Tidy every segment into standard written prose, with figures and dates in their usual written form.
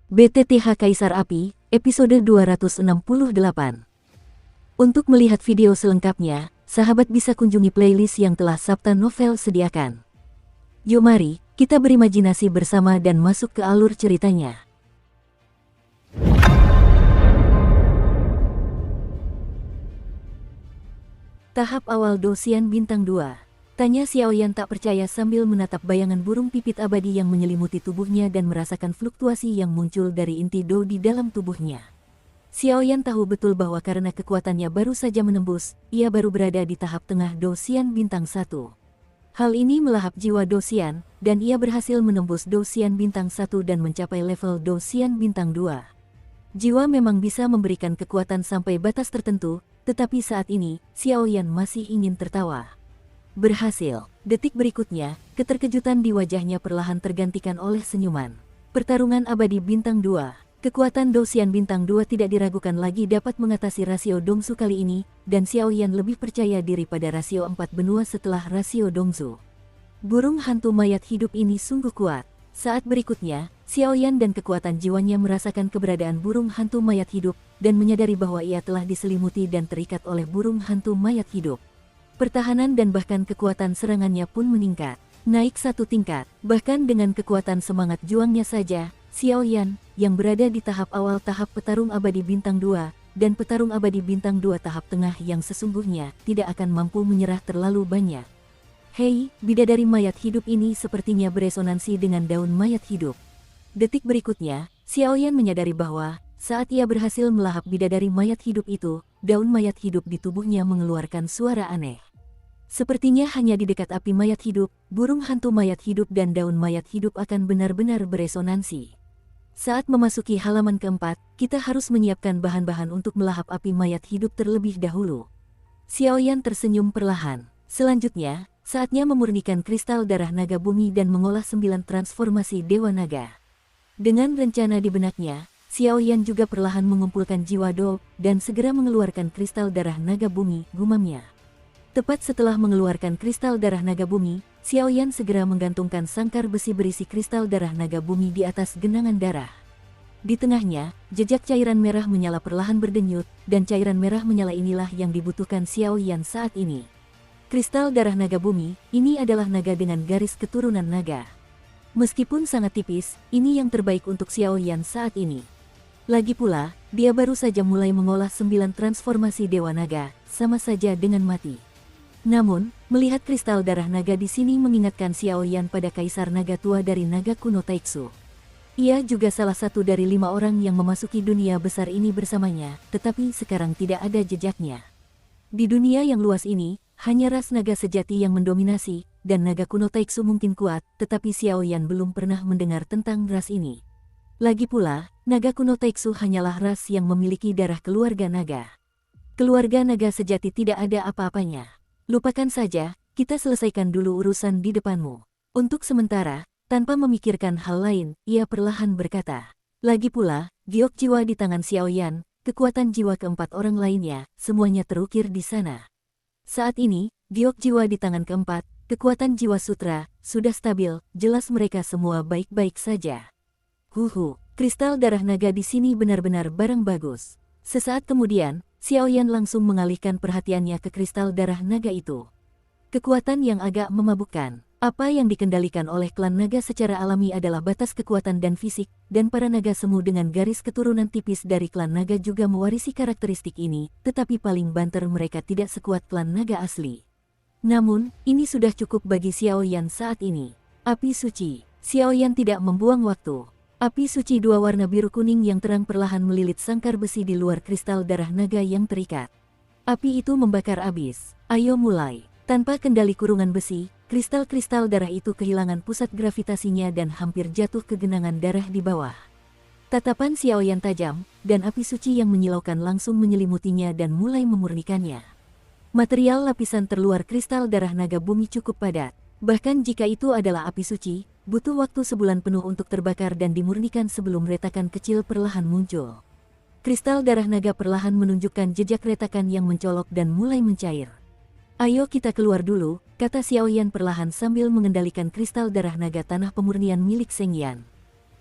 BTTH Kaisar Api, episode 268. Untuk melihat video selengkapnya, sahabat bisa kunjungi playlist yang telah Sabta Novel sediakan. Yuk mari, kita berimajinasi bersama dan masuk ke alur ceritanya. Tahap awal Dosian Bintang 2. Tanya Xiaoyan tak percaya sambil menatap bayangan burung pipit abadi yang menyelimuti tubuhnya dan merasakan fluktuasi yang muncul dari inti Do di dalam tubuhnya. Xiaoyan tahu betul bahwa karena kekuatannya baru saja menembus, ia baru berada di tahap tengah Dosian Bintang 1. Hal ini melahap jiwa Dosian, dan ia berhasil menembus Dosian Bintang 1 dan mencapai level Dosian Bintang 2. Jiwa memang bisa memberikan kekuatan sampai batas tertentu, tetapi saat ini, Xiaoyan masih ingin tertawa. Berhasil. Detik berikutnya, keterkejutan di wajahnya perlahan tergantikan oleh senyuman. Pertarungan abadi Bintang 2. Kekuatan Dosian Bintang 2 tidak diragukan lagi dapat mengatasi rasio Dongsu kali ini, dan Xiaoyan lebih percaya diri pada rasio 4 benua setelah rasio Dongsu. Burung hantu mayat hidup ini sungguh kuat. Saat berikutnya, Xiaoyan dan kekuatan jiwanya merasakan keberadaan burung hantu mayat hidup, dan menyadari bahwa ia telah diselimuti dan terikat oleh burung hantu mayat hidup. Pertahanan dan bahkan kekuatan serangannya pun meningkat, naik satu tingkat. Bahkan dengan kekuatan semangat juangnya saja, Xiaoyan, yang berada di tahap awal tahap petarung abadi Bintang 2, dan petarung abadi Bintang 2 tahap tengah yang sesungguhnya, tidak akan mampu menyerah terlalu banyak. Hei, bidadari mayat hidup ini sepertinya beresonansi dengan daun mayat hidup. Detik berikutnya, Xiaoyan menyadari bahwa, saat ia berhasil melahap bidadari mayat hidup itu, daun mayat hidup di tubuhnya mengeluarkan suara aneh. Sepertinya hanya di dekat api mayat hidup, burung hantu mayat hidup dan daun mayat hidup akan benar-benar beresonansi. Saat memasuki halaman keempat, kita harus menyiapkan bahan-bahan untuk melahap api mayat hidup terlebih dahulu. Xiaoyan tersenyum perlahan. Selanjutnya, saatnya memurnikan kristal darah naga bumi dan mengolah 9 transformasi Dewa Naga. Dengan rencana di benaknya, Xiaoyan juga perlahan mengumpulkan jiwa Do, dan segera mengeluarkan kristal darah naga bumi, gumamnya. Tepat setelah mengeluarkan kristal darah naga bumi, Xiaoyan segera menggantungkan sangkar besi berisi kristal darah naga bumi di atas genangan darah. Di tengahnya, jejak cairan merah menyala perlahan berdenyut, dan cairan merah menyala inilah yang dibutuhkan Xiaoyan saat ini. Kristal darah naga bumi, ini adalah naga dengan garis keturunan naga. Meskipun sangat tipis, ini yang terbaik untuk Xiaoyan saat ini. Lagi pula, dia baru saja mulai mengolah 9 transformasi Dewa Naga, sama saja dengan mati. Namun, melihat kristal darah naga di sini mengingatkan Xiaoyan pada Kaisar Naga Tua dari Naga Kuno Taiksu. Ia juga salah satu dari 5 orang yang memasuki dunia besar ini bersamanya, tetapi sekarang tidak ada jejaknya. Di dunia yang luas ini, hanya ras naga sejati yang mendominasi, dan Naga Kuno Taiksu mungkin kuat, tetapi Xiaoyan belum pernah mendengar tentang ras ini. Lagi pula, Naga Kuno Taiksu hanyalah ras yang memiliki darah keluarga naga. Keluarga naga sejati tidak ada apa-apanya. Lupakan saja, kita selesaikan dulu urusan di depanmu. Untuk sementara, tanpa memikirkan hal lain, ia perlahan berkata. Lagi pula, giok jiwa di tangan Xiaoyan, kekuatan jiwa keempat orang lainnya, semuanya terukir di sana. Saat ini, giok jiwa di tangan keempat, kekuatan jiwa sutra, sudah stabil, jelas mereka semua baik-baik saja. Kristal darah naga di sini benar-benar barang bagus. Sesaat kemudian, Xiaoyan langsung mengalihkan perhatiannya ke kristal darah naga itu. Kekuatan yang agak memabukkan. Apa yang dikendalikan oleh klan naga secara alami adalah batas kekuatan dan fisik, dan para naga semu dengan garis keturunan tipis dari klan naga juga mewarisi karakteristik ini, tetapi paling banter mereka tidak sekuat klan naga asli. Namun, ini sudah cukup bagi Xiaoyan saat ini. Api suci. Xiaoyan tidak membuang waktu. Api suci 2 warna biru kuning yang terang perlahan melilit sangkar besi di luar kristal darah naga yang terikat. Api itu membakar abis. Ayo mulai. Tanpa kendali kurungan besi, kristal-kristal darah itu kehilangan pusat gravitasinya dan hampir jatuh ke genangan darah di bawah. Tatapan Xiaoyan tajam, dan api suci yang menyilaukan langsung menyelimutinya dan mulai memurnikannya. Material lapisan terluar kristal darah naga bumi cukup padat. Bahkan jika itu adalah api suci, butuh waktu sebulan penuh untuk terbakar dan dimurnikan sebelum retakan kecil perlahan muncul. Kristal darah naga perlahan menunjukkan jejak retakan yang mencolok dan mulai mencair. Ayo kita keluar dulu, kata Xiaoyan perlahan sambil mengendalikan kristal darah naga tanah pemurnian milik Sheng Yan.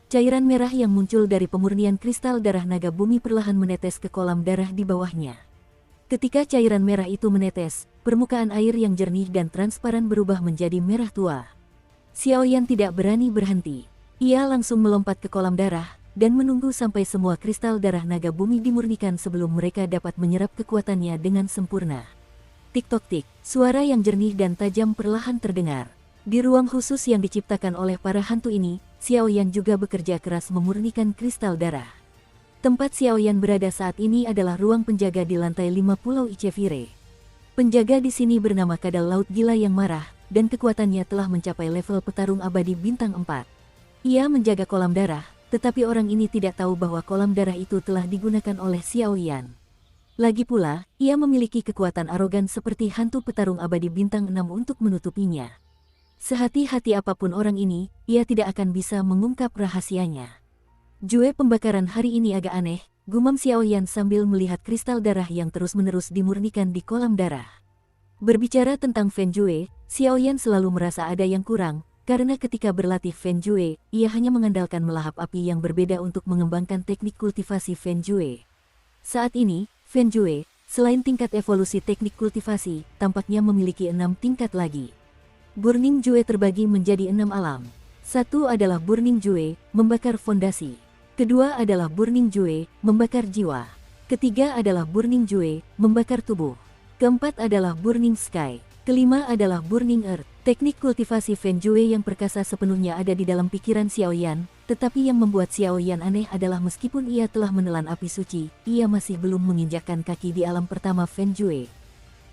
cairan merah yang muncul dari pemurnian kristal darah naga bumi perlahan menetes ke kolam darah di bawahnya. Ketika cairan merah itu menetes, permukaan air yang jernih dan transparan berubah menjadi merah tua. Xiaoyan tidak berani berhenti. Ia langsung melompat ke kolam darah dan menunggu sampai semua kristal darah naga bumi dimurnikan sebelum mereka dapat menyerap kekuatannya dengan sempurna. Tik-tok-tik, suara yang jernih dan tajam perlahan terdengar. Di ruang khusus yang diciptakan oleh para hantu ini, Xiaoyan juga bekerja keras memurnikan kristal darah. Tempat Xiaoyan berada saat ini adalah ruang penjaga di lantai 5 Pulau Ichevire. Penjaga di sini bernama Kadal Laut Gila yang marah, dan kekuatannya telah mencapai level petarung abadi bintang 4. Ia menjaga kolam darah, tetapi orang ini tidak tahu bahwa kolam darah itu telah digunakan oleh Xiaoyan. Lagi pula, ia memiliki kekuatan arogan seperti hantu petarung abadi bintang 6 untuk menutupinya. Sehati-hati apapun orang ini, ia tidak akan bisa mengungkap rahasianya. Jue pembakaran hari ini agak aneh, gumam Xiaoyan sambil melihat kristal darah yang terus-menerus dimurnikan di kolam darah. Berbicara tentang Feng Jue, Xiaoyan selalu merasa ada yang kurang, karena ketika berlatih Feng Jue, ia hanya mengandalkan melahap api yang berbeda untuk mengembangkan teknik kultivasi Feng Jue. Saat ini, Feng Jue, selain tingkat evolusi teknik kultivasi, tampaknya memiliki 6 tingkat lagi. Burning Jue terbagi menjadi 6 alam. Satu adalah Burning Jue, membakar fondasi. Kedua adalah Burning Jue, membakar jiwa. Ketiga adalah Burning Jue, membakar tubuh. Keempat adalah Burning Sky. Kelima adalah Burning Earth. Teknik kultivasi Feng Jue yang perkasa sepenuhnya ada di dalam pikiran Xiaoyan, tetapi yang membuat Xiaoyan aneh adalah meskipun ia telah menelan api suci, ia masih belum menginjakkan kaki di alam pertama Feng Jue.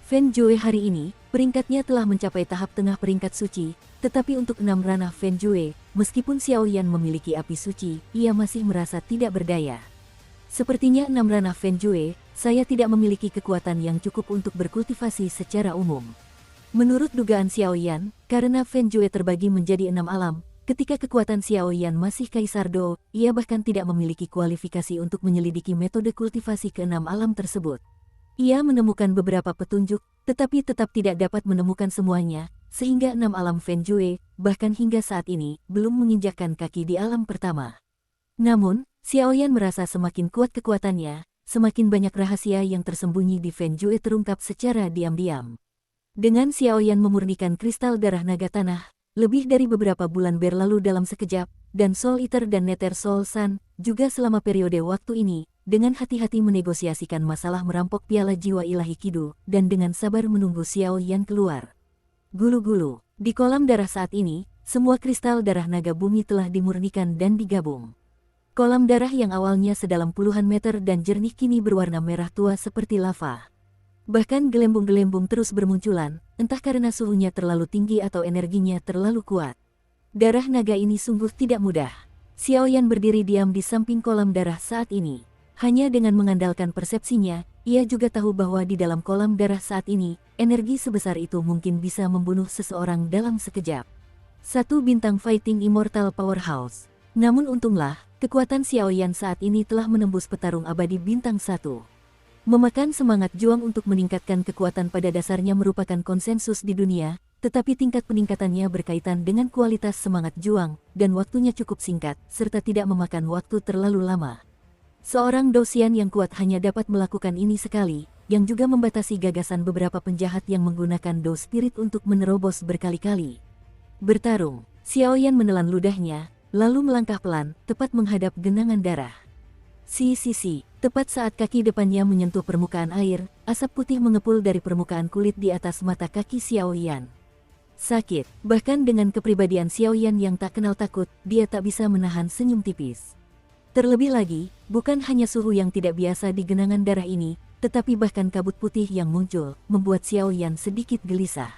Feng Jue hari ini, peringkatnya telah mencapai tahap tengah peringkat suci, tetapi untuk 6 ranah Feng Jue, meskipun Xiaoyan memiliki api suci, ia masih merasa tidak berdaya. Sepertinya 6 ranah Feng Jue, saya tidak memiliki kekuatan yang cukup untuk berkultivasi secara umum. Menurut dugaan Xiaoyan, karena Feng Jue terbagi menjadi 6 alam, ketika kekuatan Xiaoyan masih Kaisar Do, ia bahkan tidak memiliki kualifikasi untuk menyelidiki metode kultivasi ke-6 alam tersebut. Ia menemukan beberapa petunjuk, tetapi tetap tidak dapat menemukan semuanya, sehingga 6 alam Feng Jue, bahkan hingga saat ini, belum menginjakkan kaki di alam pertama. Namun, Xiaoyan merasa semakin kuat kekuatannya, semakin banyak rahasia yang tersembunyi di Feng Jue terungkap secara diam-diam. Dengan Xiaoyan memurnikan kristal darah naga tanah, lebih dari beberapa bulan berlalu dalam sekejap, dan Soul Eater dan Nether Soul Sun, juga selama periode waktu ini, dengan hati-hati menegosiasikan masalah merampok piala jiwa ilahi Kidu, dan dengan sabar menunggu Xiaoyan keluar. Gulu-gulu, di kolam darah saat ini, semua kristal darah naga bumi telah dimurnikan dan digabung. Kolam darah yang awalnya sedalam puluhan meter dan jernih kini berwarna merah tua seperti lava. Bahkan gelembung-gelembung terus bermunculan, entah karena suhunya terlalu tinggi atau energinya terlalu kuat. Darah naga ini sungguh tidak mudah. Xiaoyan berdiri diam di samping kolam darah saat ini. Hanya dengan mengandalkan persepsinya, ia juga tahu bahwa di dalam kolam darah saat ini, energi sebesar itu mungkin bisa membunuh seseorang dalam sekejap. Satu bintang fighting immortal powerhouse. Namun untunglah, kekuatan Xiaoyan saat ini telah menembus petarung abadi bintang 1. Memakan semangat juang untuk meningkatkan kekuatan pada dasarnya merupakan konsensus di dunia, tetapi tingkat peningkatannya berkaitan dengan kualitas semangat juang, dan waktunya cukup singkat, serta tidak memakan waktu terlalu lama. Seorang Dosian yang kuat hanya dapat melakukan ini sekali, yang juga membatasi gagasan beberapa penjahat yang menggunakan Do Spirit untuk menerobos berkali-kali. Bertarung, Xiaoyan menelan ludahnya, lalu melangkah pelan, tepat menghadap genangan darah. Tepat saat kaki depannya menyentuh permukaan air, asap putih mengepul dari permukaan kulit di atas mata kaki Xiaoyan. Sakit, bahkan dengan kepribadian Xiaoyan yang tak kenal takut, dia tak bisa menahan senyum tipis. Terlebih lagi, bukan hanya suhu yang tidak biasa di genangan darah ini, tetapi bahkan kabut putih yang muncul, membuat Xiaoyan sedikit gelisah.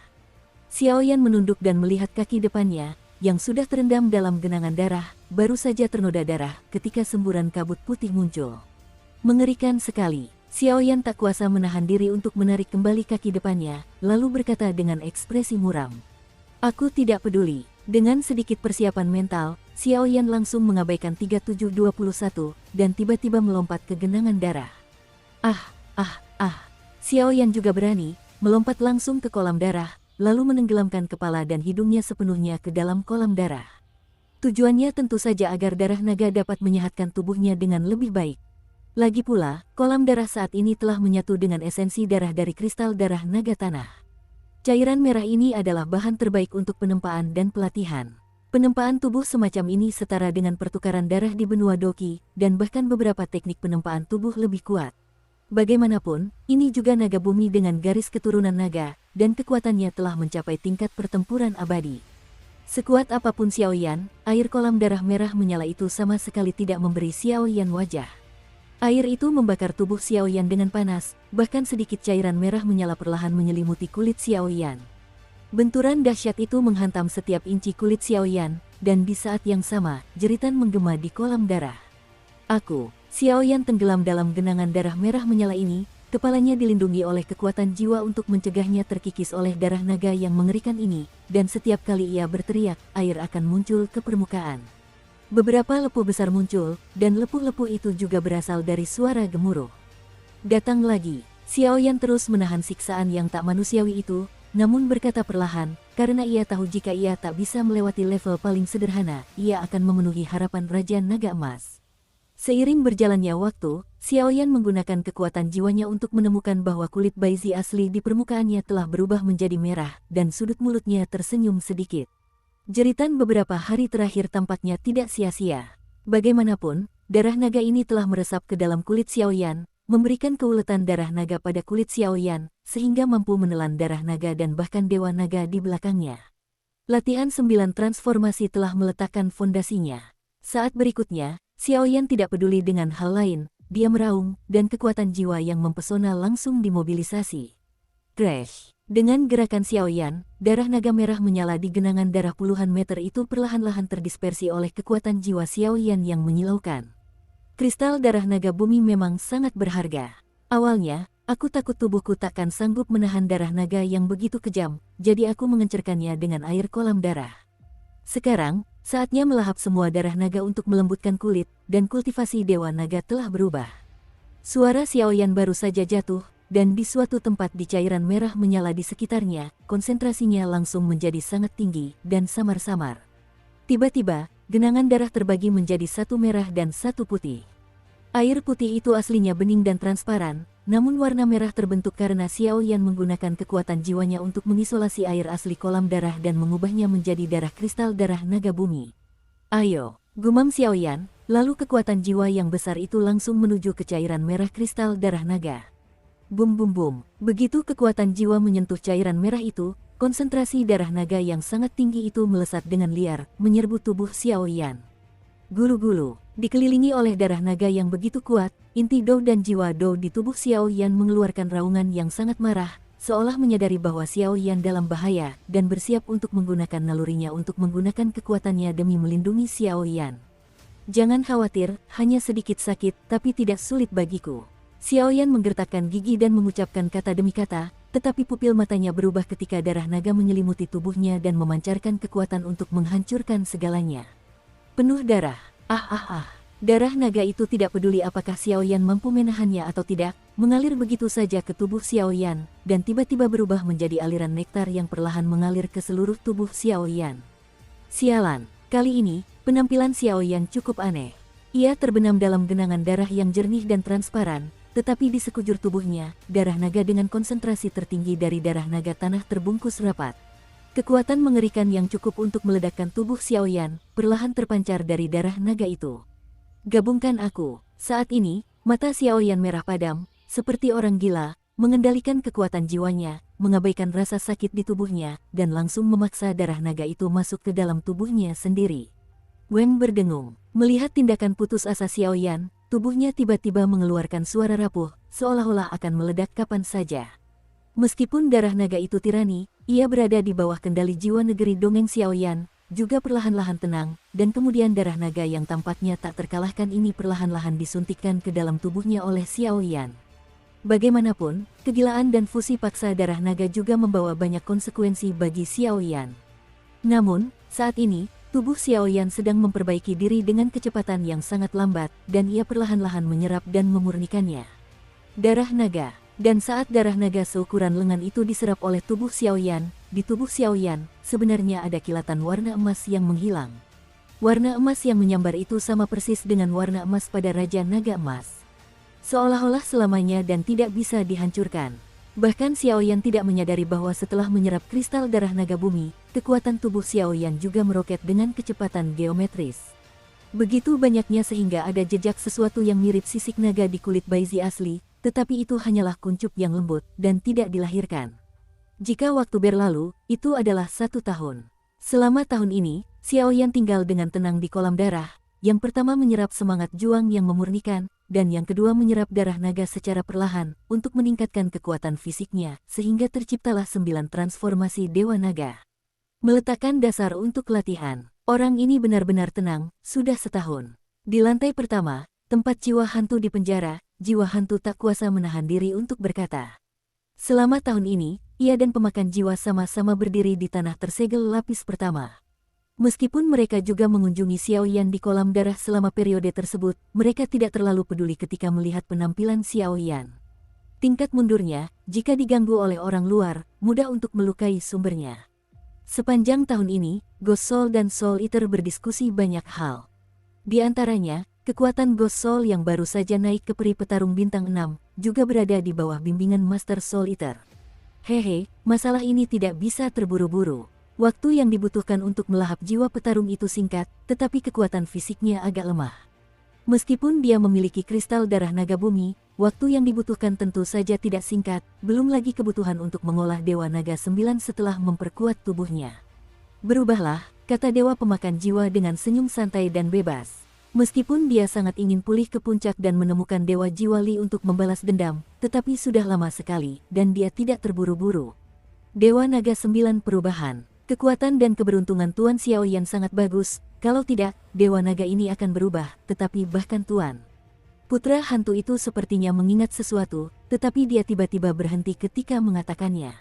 Xiaoyan menunduk dan melihat kaki depannya, yang sudah terendam dalam genangan darah, baru saja ternoda darah ketika semburan kabut putih muncul. Mengerikan sekali, Xiaoyan tak kuasa menahan diri untuk menarik kembali kaki depannya, lalu berkata dengan ekspresi muram. Aku tidak peduli. Dengan sedikit persiapan mental, Xiaoyan langsung mengabaikan 3721, dan tiba-tiba melompat ke genangan darah. Xiaoyan juga berani, melompat langsung ke kolam darah, lalu menenggelamkan kepala dan hidungnya sepenuhnya ke dalam kolam darah. Tujuannya tentu saja agar darah naga dapat menyehatkan tubuhnya dengan lebih baik. Lagi pula, kolam darah saat ini telah menyatu dengan esensi darah dari kristal darah naga tanah. Cairan merah ini adalah bahan terbaik untuk penempaan dan pelatihan. Penempaan tubuh semacam ini setara dengan pertukaran darah di benua Doki, dan bahkan beberapa teknik penempaan tubuh lebih kuat. Bagaimanapun, ini juga naga bumi dengan garis keturunan naga, dan kekuatannya telah mencapai tingkat pertempuran abadi. Sekuat apapun Xiaoyan, air kolam darah merah menyala itu sama sekali tidak memberi Xiaoyan wajah. Air itu membakar tubuh Xiaoyan dengan panas, bahkan sedikit cairan merah menyala perlahan menyelimuti kulit Xiaoyan. Benturan dahsyat itu menghantam setiap inci kulit Xiaoyan, dan di saat yang sama, jeritan menggema di kolam darah. Xiaoyan tenggelam dalam genangan darah merah menyala ini. Kepalanya dilindungi oleh kekuatan jiwa untuk mencegahnya terkikis oleh darah naga yang mengerikan ini, dan setiap kali ia berteriak, air akan muncul ke permukaan. Beberapa lepuh besar muncul, dan lepuh-lepuh itu juga berasal dari suara gemuruh. Datang lagi, Xiaoyan terus menahan siksaan yang tak manusiawi itu, namun berkata perlahan, karena ia tahu jika ia tak bisa melewati level paling sederhana, ia akan memenuhi harapan Raja Naga Emas. Seiring berjalannya waktu, Xiaoyan menggunakan kekuatan jiwanya untuk menemukan bahwa kulit Baizi asli di permukaannya telah berubah menjadi merah, dan sudut mulutnya tersenyum sedikit. Jeritan beberapa hari terakhir tampaknya tidak sia-sia. Bagaimanapun, darah naga ini telah meresap ke dalam kulit Xiaoyan, memberikan keuletan darah naga pada kulit Xiaoyan, sehingga mampu menelan darah naga dan bahkan dewa naga di belakangnya. Latihan 9 transformasi telah meletakkan fondasinya. Saat berikutnya, Xiaoyan tidak peduli dengan hal lain, dia meraung, dan kekuatan jiwa yang mempesona langsung dimobilisasi. Crash! Dengan gerakan Xiaoyan, darah naga merah menyala di genangan darah puluhan meter itu perlahan-lahan terdispersi oleh kekuatan jiwa Xiaoyan yang menyilaukan. Kristal darah naga bumi memang sangat berharga. Awalnya, aku takut tubuhku takkan sanggup menahan darah naga yang begitu kejam, jadi aku mengencerkannya dengan air kolam darah. Sekarang, saatnya melahap semua darah naga untuk melembutkan kulit, dan kultivasi dewa naga telah berubah. Suara Xiaoyan baru saja jatuh, dan di suatu tempat di cairan merah menyala di sekitarnya, konsentrasinya langsung menjadi sangat tinggi, dan samar-samar. Tiba-tiba, genangan darah terbagi menjadi satu merah dan satu putih. Air putih itu aslinya bening dan transparan, namun warna merah terbentuk karena Xiaoyan menggunakan kekuatan jiwanya untuk mengisolasi air asli kolam darah dan mengubahnya menjadi darah kristal darah naga bumi. Ayo, gumam Xiaoyan, lalu kekuatan jiwa yang besar itu langsung menuju ke cairan merah kristal darah naga. Bum bum bum, begitu kekuatan jiwa menyentuh cairan merah itu, konsentrasi darah naga yang sangat tinggi itu melesat dengan liar, menyerbu tubuh Xiaoyan. Gulu-gulu, dikelilingi oleh darah naga yang begitu kuat, inti Dou dan jiwa Dou di tubuh Xiaoyan mengeluarkan raungan yang sangat marah, seolah menyadari bahwa Xiaoyan dalam bahaya, dan bersiap untuk menggunakan nalurinya untuk menggunakan kekuatannya demi melindungi Xiaoyan. Jangan khawatir, hanya sedikit sakit, tapi tidak sulit bagiku. Xiaoyan menggertakkan gigi dan mengucapkan kata demi kata, tetapi pupil matanya berubah ketika darah naga menyelimuti tubuhnya dan memancarkan kekuatan untuk menghancurkan segalanya. Penuh darah. Darah naga itu tidak peduli apakah Xiaoyan mampu menahannya atau tidak, mengalir begitu saja ke tubuh Xiaoyan, dan tiba-tiba berubah menjadi aliran nektar yang perlahan mengalir ke seluruh tubuh Xiaoyan. Sialan, kali ini, penampilan Xiaoyan cukup aneh. Ia terbenam dalam genangan darah yang jernih dan transparan, tetapi di sekujur tubuhnya, darah naga dengan konsentrasi tertinggi dari darah naga tanah terbungkus rapat. Kekuatan mengerikan yang cukup untuk meledakkan tubuh Xiaoyan, perlahan terpancar dari darah naga itu. Gabungkan aku. Saat ini, mata Xiaoyan merah padam, seperti orang gila, mengendalikan kekuatan jiwanya, mengabaikan rasa sakit di tubuhnya, dan langsung memaksa darah naga itu masuk ke dalam tubuhnya sendiri. Wang berdengung. Melihat tindakan putus asa Xiaoyan, tubuhnya tiba-tiba mengeluarkan suara rapuh, seolah-olah akan meledak kapan saja. Meskipun darah naga itu tirani, ia berada di bawah kendali jiwa negeri dongeng Xiaoyan, juga perlahan-lahan tenang, dan kemudian darah naga yang tampaknya tak terkalahkan ini perlahan-lahan disuntikkan ke dalam tubuhnya oleh Xiaoyan. Bagaimanapun, kegilaan dan fusi paksa darah naga juga membawa banyak konsekuensi bagi Xiaoyan. Namun, saat ini, tubuh Xiaoyan sedang memperbaiki diri dengan kecepatan yang sangat lambat, dan ia perlahan-lahan menyerap dan memurnikannya. Darah naga. Dan saat darah naga seukuran lengan itu diserap oleh tubuh Xiaoyan, di tubuh Xiaoyan, sebenarnya ada kilatan warna emas yang menghilang. Warna emas yang menyambar itu sama persis dengan warna emas pada Raja Naga Emas. Seolah-olah selamanya dan tidak bisa dihancurkan. Bahkan Xiaoyan tidak menyadari bahwa setelah menyerap kristal darah naga bumi, kekuatan tubuh Xiaoyan juga meroket dengan kecepatan geometris. Begitu banyaknya sehingga ada jejak sesuatu yang mirip sisik naga di kulit Baizi asli, tetapi itu hanyalah kuncup yang lembut dan tidak dilahirkan. Jika waktu berlalu, itu adalah 1 tahun. Selama tahun ini, Xiaoyan tinggal dengan tenang di kolam darah. Yang pertama menyerap semangat juang yang memurnikan, dan yang kedua menyerap darah naga secara perlahan untuk meningkatkan kekuatan fisiknya, sehingga terciptalah 9 transformasi Dewa Naga. Meletakkan dasar untuk latihan. Orang ini benar-benar tenang, sudah setahun. Di lantai pertama, tempat jiwa hantu di penjara, jiwa hantu tak kuasa menahan diri untuk berkata. Selama tahun ini, ia dan pemakan jiwa sama-sama berdiri di tanah tersegel lapis pertama. Meskipun mereka juga mengunjungi Xiaoyan di kolam darah selama periode tersebut, mereka tidak terlalu peduli ketika melihat penampilan Xiaoyan. Tingkat mundurnya, jika diganggu oleh orang luar, mudah untuk melukai sumbernya. Sepanjang tahun ini, Ghost Soul dan Soul Eater berdiskusi banyak hal. Di antaranya, kekuatan Ghost Soul yang baru saja naik ke peri petarung bintang 6, juga berada di bawah bimbingan Master Soul Eater. Hehe, masalah ini tidak bisa terburu-buru. Waktu yang dibutuhkan untuk melahap jiwa petarung itu singkat, tetapi kekuatan fisiknya agak lemah. Meskipun dia memiliki kristal darah naga bumi, waktu yang dibutuhkan tentu saja tidak singkat, belum lagi kebutuhan untuk mengolah Dewa Naga 9 setelah memperkuat tubuhnya. Berubahlah, kata Dewa Pemakan Jiwa dengan senyum santai dan bebas. Meskipun dia sangat ingin pulih ke puncak dan menemukan Dewa Jiwa Li untuk membalas dendam, tetapi sudah lama sekali, dan dia tidak terburu-buru. Dewa Naga 9 perubahan. Kekuatan dan keberuntungan Tuan Xiaoyan sangat bagus, kalau tidak, Dewa Naga ini akan berubah, tetapi bahkan Tuan. Putra hantu itu sepertinya mengingat sesuatu, tetapi dia tiba-tiba berhenti ketika mengatakannya.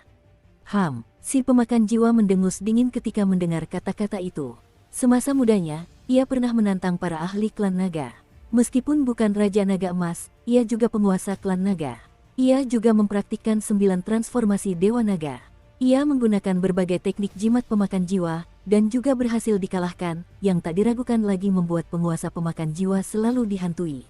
Si pemakan jiwa mendengus dingin ketika mendengar kata-kata itu. Semasa mudanya, ia pernah menantang para ahli klan naga. Meskipun bukan Raja Naga Emas, ia juga penguasa klan naga. Ia juga mempraktikkan 9 transformasi Dewa Naga. Ia menggunakan berbagai teknik jimat pemakan jiwa, dan juga berhasil dikalahkan, yang tak diragukan lagi membuat penguasa pemakan jiwa selalu dihantui.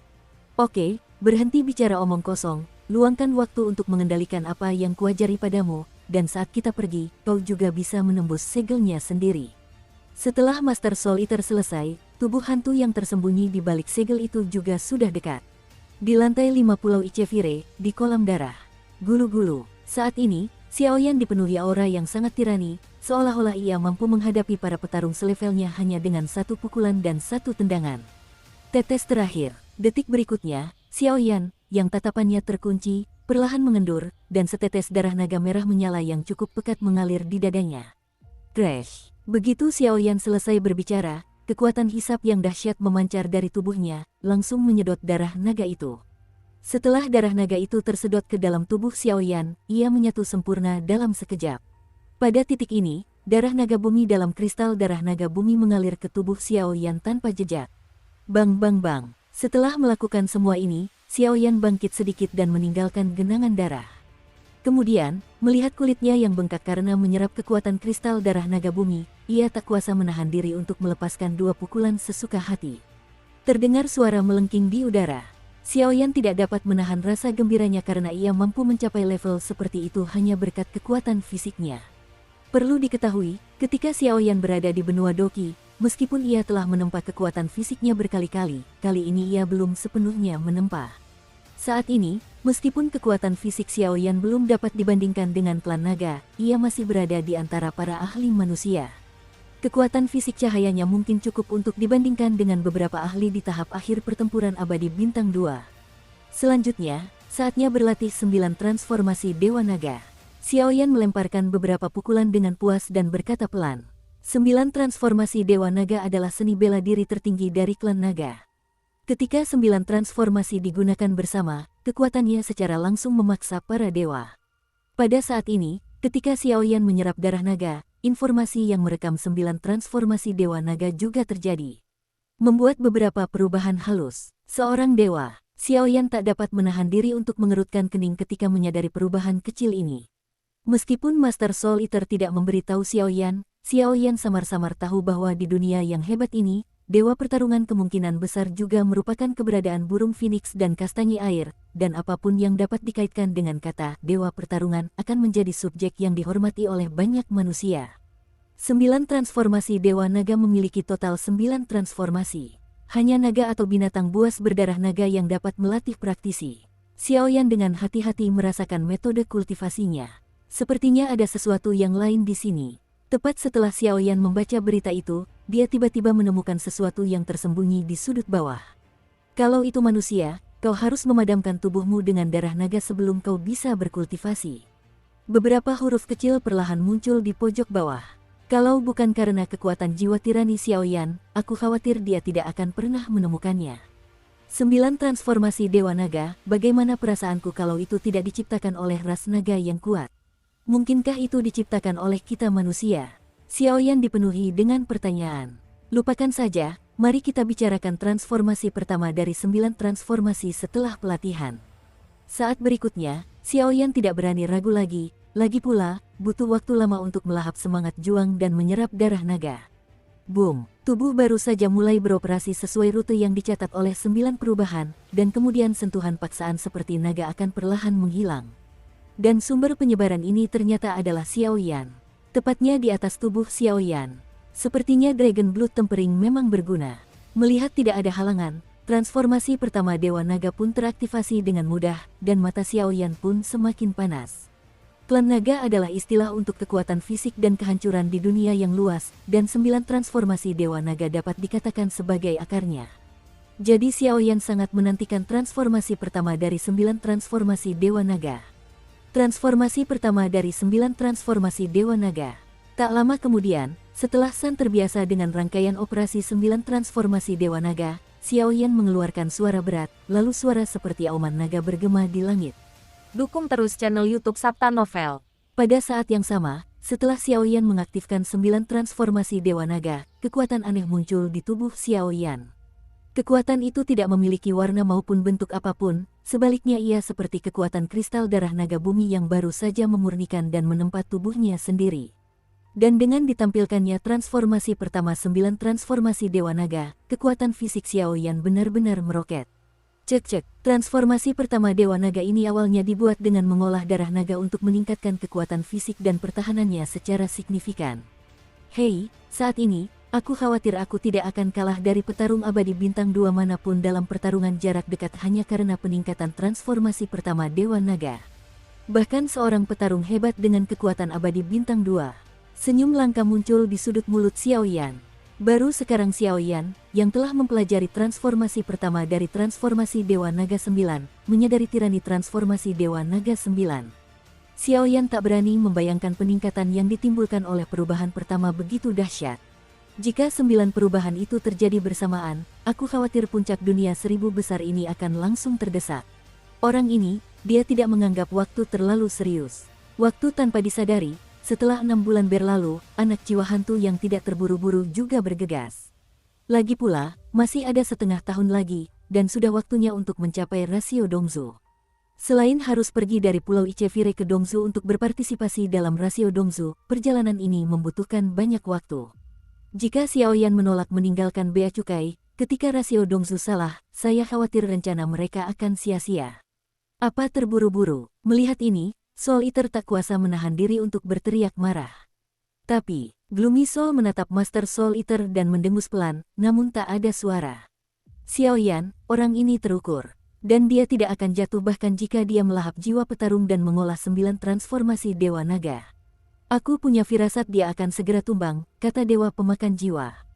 Oke, berhenti bicara omong kosong, luangkan waktu untuk mengendalikan apa yang kuajari padamu, dan saat kita pergi, kau juga bisa menembus segelnya sendiri. Setelah Master Soul Eater selesai, tubuh hantu yang tersembunyi di balik segel itu juga sudah dekat. Di lantai 5 Pulau Ichevire, di kolam darah. Gulu-gulu, saat ini, Xiaoyan dipenuhi aura yang sangat tirani, seolah-olah ia mampu menghadapi para petarung selevelnya hanya dengan 1 pukulan dan 1 tendangan. Tetes terakhir, detik berikutnya, Xiaoyan, yang tatapannya terkunci, perlahan mengendur, dan setetes darah naga merah menyala yang cukup pekat mengalir di dadanya. Crash! Begitu Xiaoyan selesai berbicara, kekuatan hisap yang dahsyat memancar dari tubuhnya, langsung menyedot darah naga itu. Setelah darah naga itu tersedot ke dalam tubuh Xiaoyan, ia menyatu sempurna dalam sekejap. Pada titik ini, darah naga bumi dalam kristal darah naga bumi mengalir ke tubuh Xiaoyan tanpa jejak. Bang bang bang. Setelah melakukan semua ini, Xiaoyan bangkit sedikit dan meninggalkan genangan darah. Kemudian, melihat kulitnya yang bengkak karena menyerap kekuatan kristal darah naga bumi, ia tak kuasa menahan diri untuk melepaskan 2 pukulan sesuka hati. Terdengar suara melengking di udara. Xiaoyan tidak dapat menahan rasa gembiranya karena ia mampu mencapai level seperti itu hanya berkat kekuatan fisiknya. Perlu diketahui, ketika Xiaoyan berada di benua Doqi, meskipun ia telah menempa kekuatan fisiknya berkali-kali, kali ini ia belum sepenuhnya menempa. Saat ini, meskipun kekuatan fisik Xiaoyan belum dapat dibandingkan dengan klan naga, ia masih berada di antara para ahli manusia. Kekuatan fisik cahayanya mungkin cukup untuk dibandingkan dengan beberapa ahli di tahap akhir pertempuran abadi bintang 2. Selanjutnya, saatnya berlatih 9 transformasi Dewa Naga. Xiaoyan melemparkan beberapa pukulan dengan puas dan berkata pelan. 9 transformasi Dewa Naga adalah seni bela diri tertinggi dari klan naga. Ketika 9 transformasi digunakan bersama, kekuatannya secara langsung memaksa para dewa. Pada saat ini, ketika Xiaoyan menyerap darah naga, informasi yang merekam 9 transformasi Dewa Naga juga terjadi. Membuat beberapa perubahan halus. Seorang dewa, Xiaoyan tak dapat menahan diri untuk mengerutkan kening ketika menyadari perubahan kecil ini. Meskipun Master Soul Eater tidak memberitahu Xiaoyan, Xiaoyan samar-samar tahu bahwa di dunia yang hebat ini, dewa pertarungan kemungkinan besar juga merupakan keberadaan burung phoenix dan kastanye air, dan apapun yang dapat dikaitkan dengan kata dewa pertarungan akan menjadi subjek yang dihormati oleh banyak manusia. 9 transformasi Dewa Naga memiliki total 9 transformasi. Hanya naga atau binatang buas berdarah naga yang dapat melatih praktisi. Xiaoyan dengan hati-hati merasakan metode kultivasinya. Sepertinya ada sesuatu yang lain di sini. Tepat setelah Xiaoyan membaca berita itu, dia tiba-tiba menemukan sesuatu yang tersembunyi di sudut bawah. Kalau itu manusia, kau harus memadamkan tubuhmu dengan darah naga sebelum kau bisa berkultivasi. Beberapa huruf kecil perlahan muncul di pojok bawah. Kalau bukan karena kekuatan jiwa tirani Xiaoyan, aku khawatir dia tidak akan pernah menemukannya. 9 transformasi Dewa Naga, bagaimana perasaanku kalau itu tidak diciptakan oleh ras naga yang kuat? Mungkinkah itu diciptakan oleh kita manusia? Xiaoyan dipenuhi dengan pertanyaan. Lupakan saja, mari kita bicarakan transformasi pertama dari 9 transformasi setelah pelatihan. Saat berikutnya, Xiaoyan tidak berani ragu lagi pula, butuh waktu lama untuk melahap semangat juang dan menyerap darah naga. Boom! Tubuh baru saja mulai beroperasi sesuai rute yang dicatat oleh 9 perubahan, dan kemudian sentuhan paksaan seperti naga akan perlahan menghilang. Dan sumber penyebaran ini ternyata adalah Xiaoyan. Tepatnya di atas tubuh Xiaoyan. Sepertinya Dragon Blood Tempering memang berguna. Melihat tidak ada halangan, transformasi pertama Dewa Naga pun teraktivasi dengan mudah, dan mata Xiaoyan pun semakin panas. Klan naga adalah istilah untuk kekuatan fisik dan kehancuran di dunia yang luas, dan 9 transformasi Dewa Naga dapat dikatakan sebagai akarnya. Jadi Xiaoyan sangat menantikan transformasi pertama dari 9 transformasi Dewa Naga. Transformasi pertama dari 9 transformasi Dewa Naga. Tak lama kemudian, setelah San terbiasa dengan rangkaian operasi 9 transformasi Dewa Naga, Xiaoyan mengeluarkan suara berat, lalu suara seperti auman naga bergema di langit. Dukung terus channel YouTube Sabta Novel. Pada saat yang sama, setelah Xiaoyan mengaktifkan 9 transformasi Dewa Naga, kekuatan aneh muncul di tubuh Xiaoyan. Kekuatan itu tidak memiliki warna maupun bentuk apapun, sebaliknya ia seperti kekuatan kristal darah naga bumi yang baru saja memurnikan dan menempa tubuhnya sendiri. Dan dengan ditampilkannya transformasi pertama 9 transformasi Dewa Naga, kekuatan fisik Xiaoyan benar-benar meroket. Cek, transformasi pertama Dewa Naga ini awalnya dibuat dengan mengolah darah naga untuk meningkatkan kekuatan fisik dan pertahanannya secara signifikan. Hei, saat ini, aku khawatir aku tidak akan kalah dari petarung abadi bintang 2 manapun dalam pertarungan jarak dekat hanya karena peningkatan transformasi pertama Dewa Naga. Bahkan seorang petarung hebat dengan kekuatan abadi bintang 2. Senyum langka muncul di sudut mulut Xiaoyan. Baru sekarang Xiaoyan, yang telah mempelajari transformasi pertama dari transformasi Dewa Naga 9, menyadari tirani transformasi Dewa Naga 9. Xiaoyan tak berani membayangkan peningkatan yang ditimbulkan oleh perubahan pertama begitu dahsyat. Jika 9 perubahan itu terjadi bersamaan, aku khawatir puncak dunia 1000 besar ini akan langsung terdesak. Orang ini, dia tidak menganggap waktu terlalu serius. Waktu tanpa disadari, setelah 6 bulan berlalu, anak jiwa hantu yang tidak terburu-buru juga bergegas. Lagi pula, masih ada setengah tahun lagi, dan sudah waktunya untuk mencapai rasio Dongzu. Selain harus pergi dari Pulau Ichevire ke Dongzu untuk berpartisipasi dalam rasio Dongzu, perjalanan ini membutuhkan banyak waktu. Jika Xiaoyan menolak meninggalkan Bea Cukai, ketika rasio Dongzu salah, saya khawatir rencana mereka akan sia-sia. Apa terburu-buru? Melihat ini, Soul Eater tak kuasa menahan diri untuk berteriak marah. Tapi, Gloomy Soul menatap Master Soul Eater dan mendengus pelan, namun tak ada suara. Xiaoyan, orang ini terukur, dan dia tidak akan jatuh bahkan jika dia melahap jiwa petarung dan mengolah 9 transformasi Dewa Naga. Aku punya firasat dia akan segera tumbang, kata Dewa Pemakan Jiwa.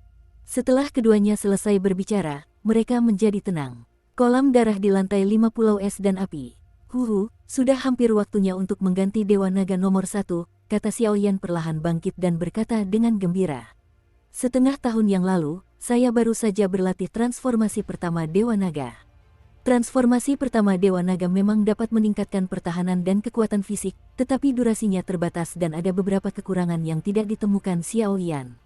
Setelah keduanya selesai berbicara, mereka menjadi tenang. Kolam darah di lantai 5 pulau es dan api. Sudah hampir waktunya untuk mengganti Dewa Naga nomor 1, kata Xiaoyan perlahan bangkit dan berkata dengan gembira. Setengah tahun yang lalu, saya baru saja berlatih transformasi pertama Dewa Naga. Transformasi pertama Dewa Naga memang dapat meningkatkan pertahanan dan kekuatan fisik, tetapi durasinya terbatas dan ada beberapa kekurangan yang tidak ditemukan Xiaoyan.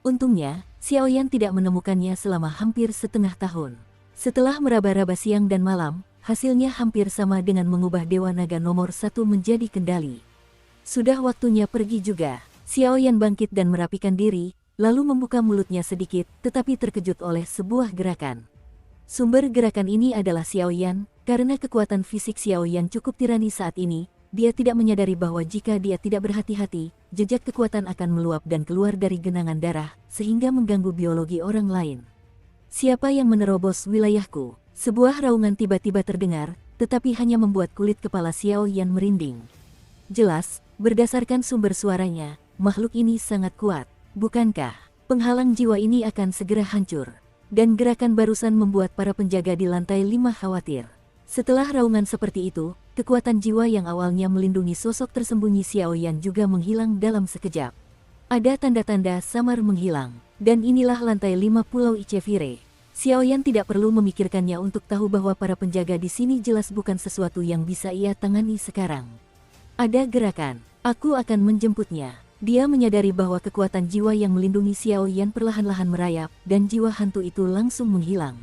Untungnya, Xiaoyan tidak menemukannya selama hampir setengah tahun. Setelah meraba-raba siang dan malam, hasilnya hampir sama dengan mengubah Dewa Naga nomor 1 menjadi kendali. Sudah waktunya pergi juga. Xiaoyan bangkit dan merapikan diri, lalu membuka mulutnya sedikit, tetapi terkejut oleh sebuah gerakan. Sumber gerakan ini adalah Xiao Yan. Karena kekuatan fisik Xiao Yan cukup tirani saat ini, dia tidak menyadari bahwa jika dia tidak berhati-hati, jejak kekuatan akan meluap dan keluar dari genangan darah, sehingga mengganggu biologi orang lain. Siapa yang menerobos wilayahku? Sebuah raungan tiba-tiba terdengar, tetapi hanya membuat kulit kepala Xiao Yan merinding. Jelas, berdasarkan sumber suaranya, makhluk ini sangat kuat. Bukankah penghalang jiwa ini akan segera hancur? Dan gerakan barusan membuat para penjaga di lantai 5 khawatir. Setelah raungan seperti itu, kekuatan jiwa yang awalnya melindungi sosok tersembunyi Xiao Yan juga menghilang dalam sekejap. Ada tanda-tanda samar menghilang. Dan inilah lantai 5 Pulau Ichevire. Xiao Yan tidak perlu memikirkannya untuk tahu bahwa para penjaga di sini jelas bukan sesuatu yang bisa ia tangani sekarang. Ada gerakan. Aku akan menjemputnya. Dia menyadari bahwa kekuatan jiwa yang melindungi Xiao Yan perlahan-lahan merayap, dan jiwa hantu itu langsung menghilang.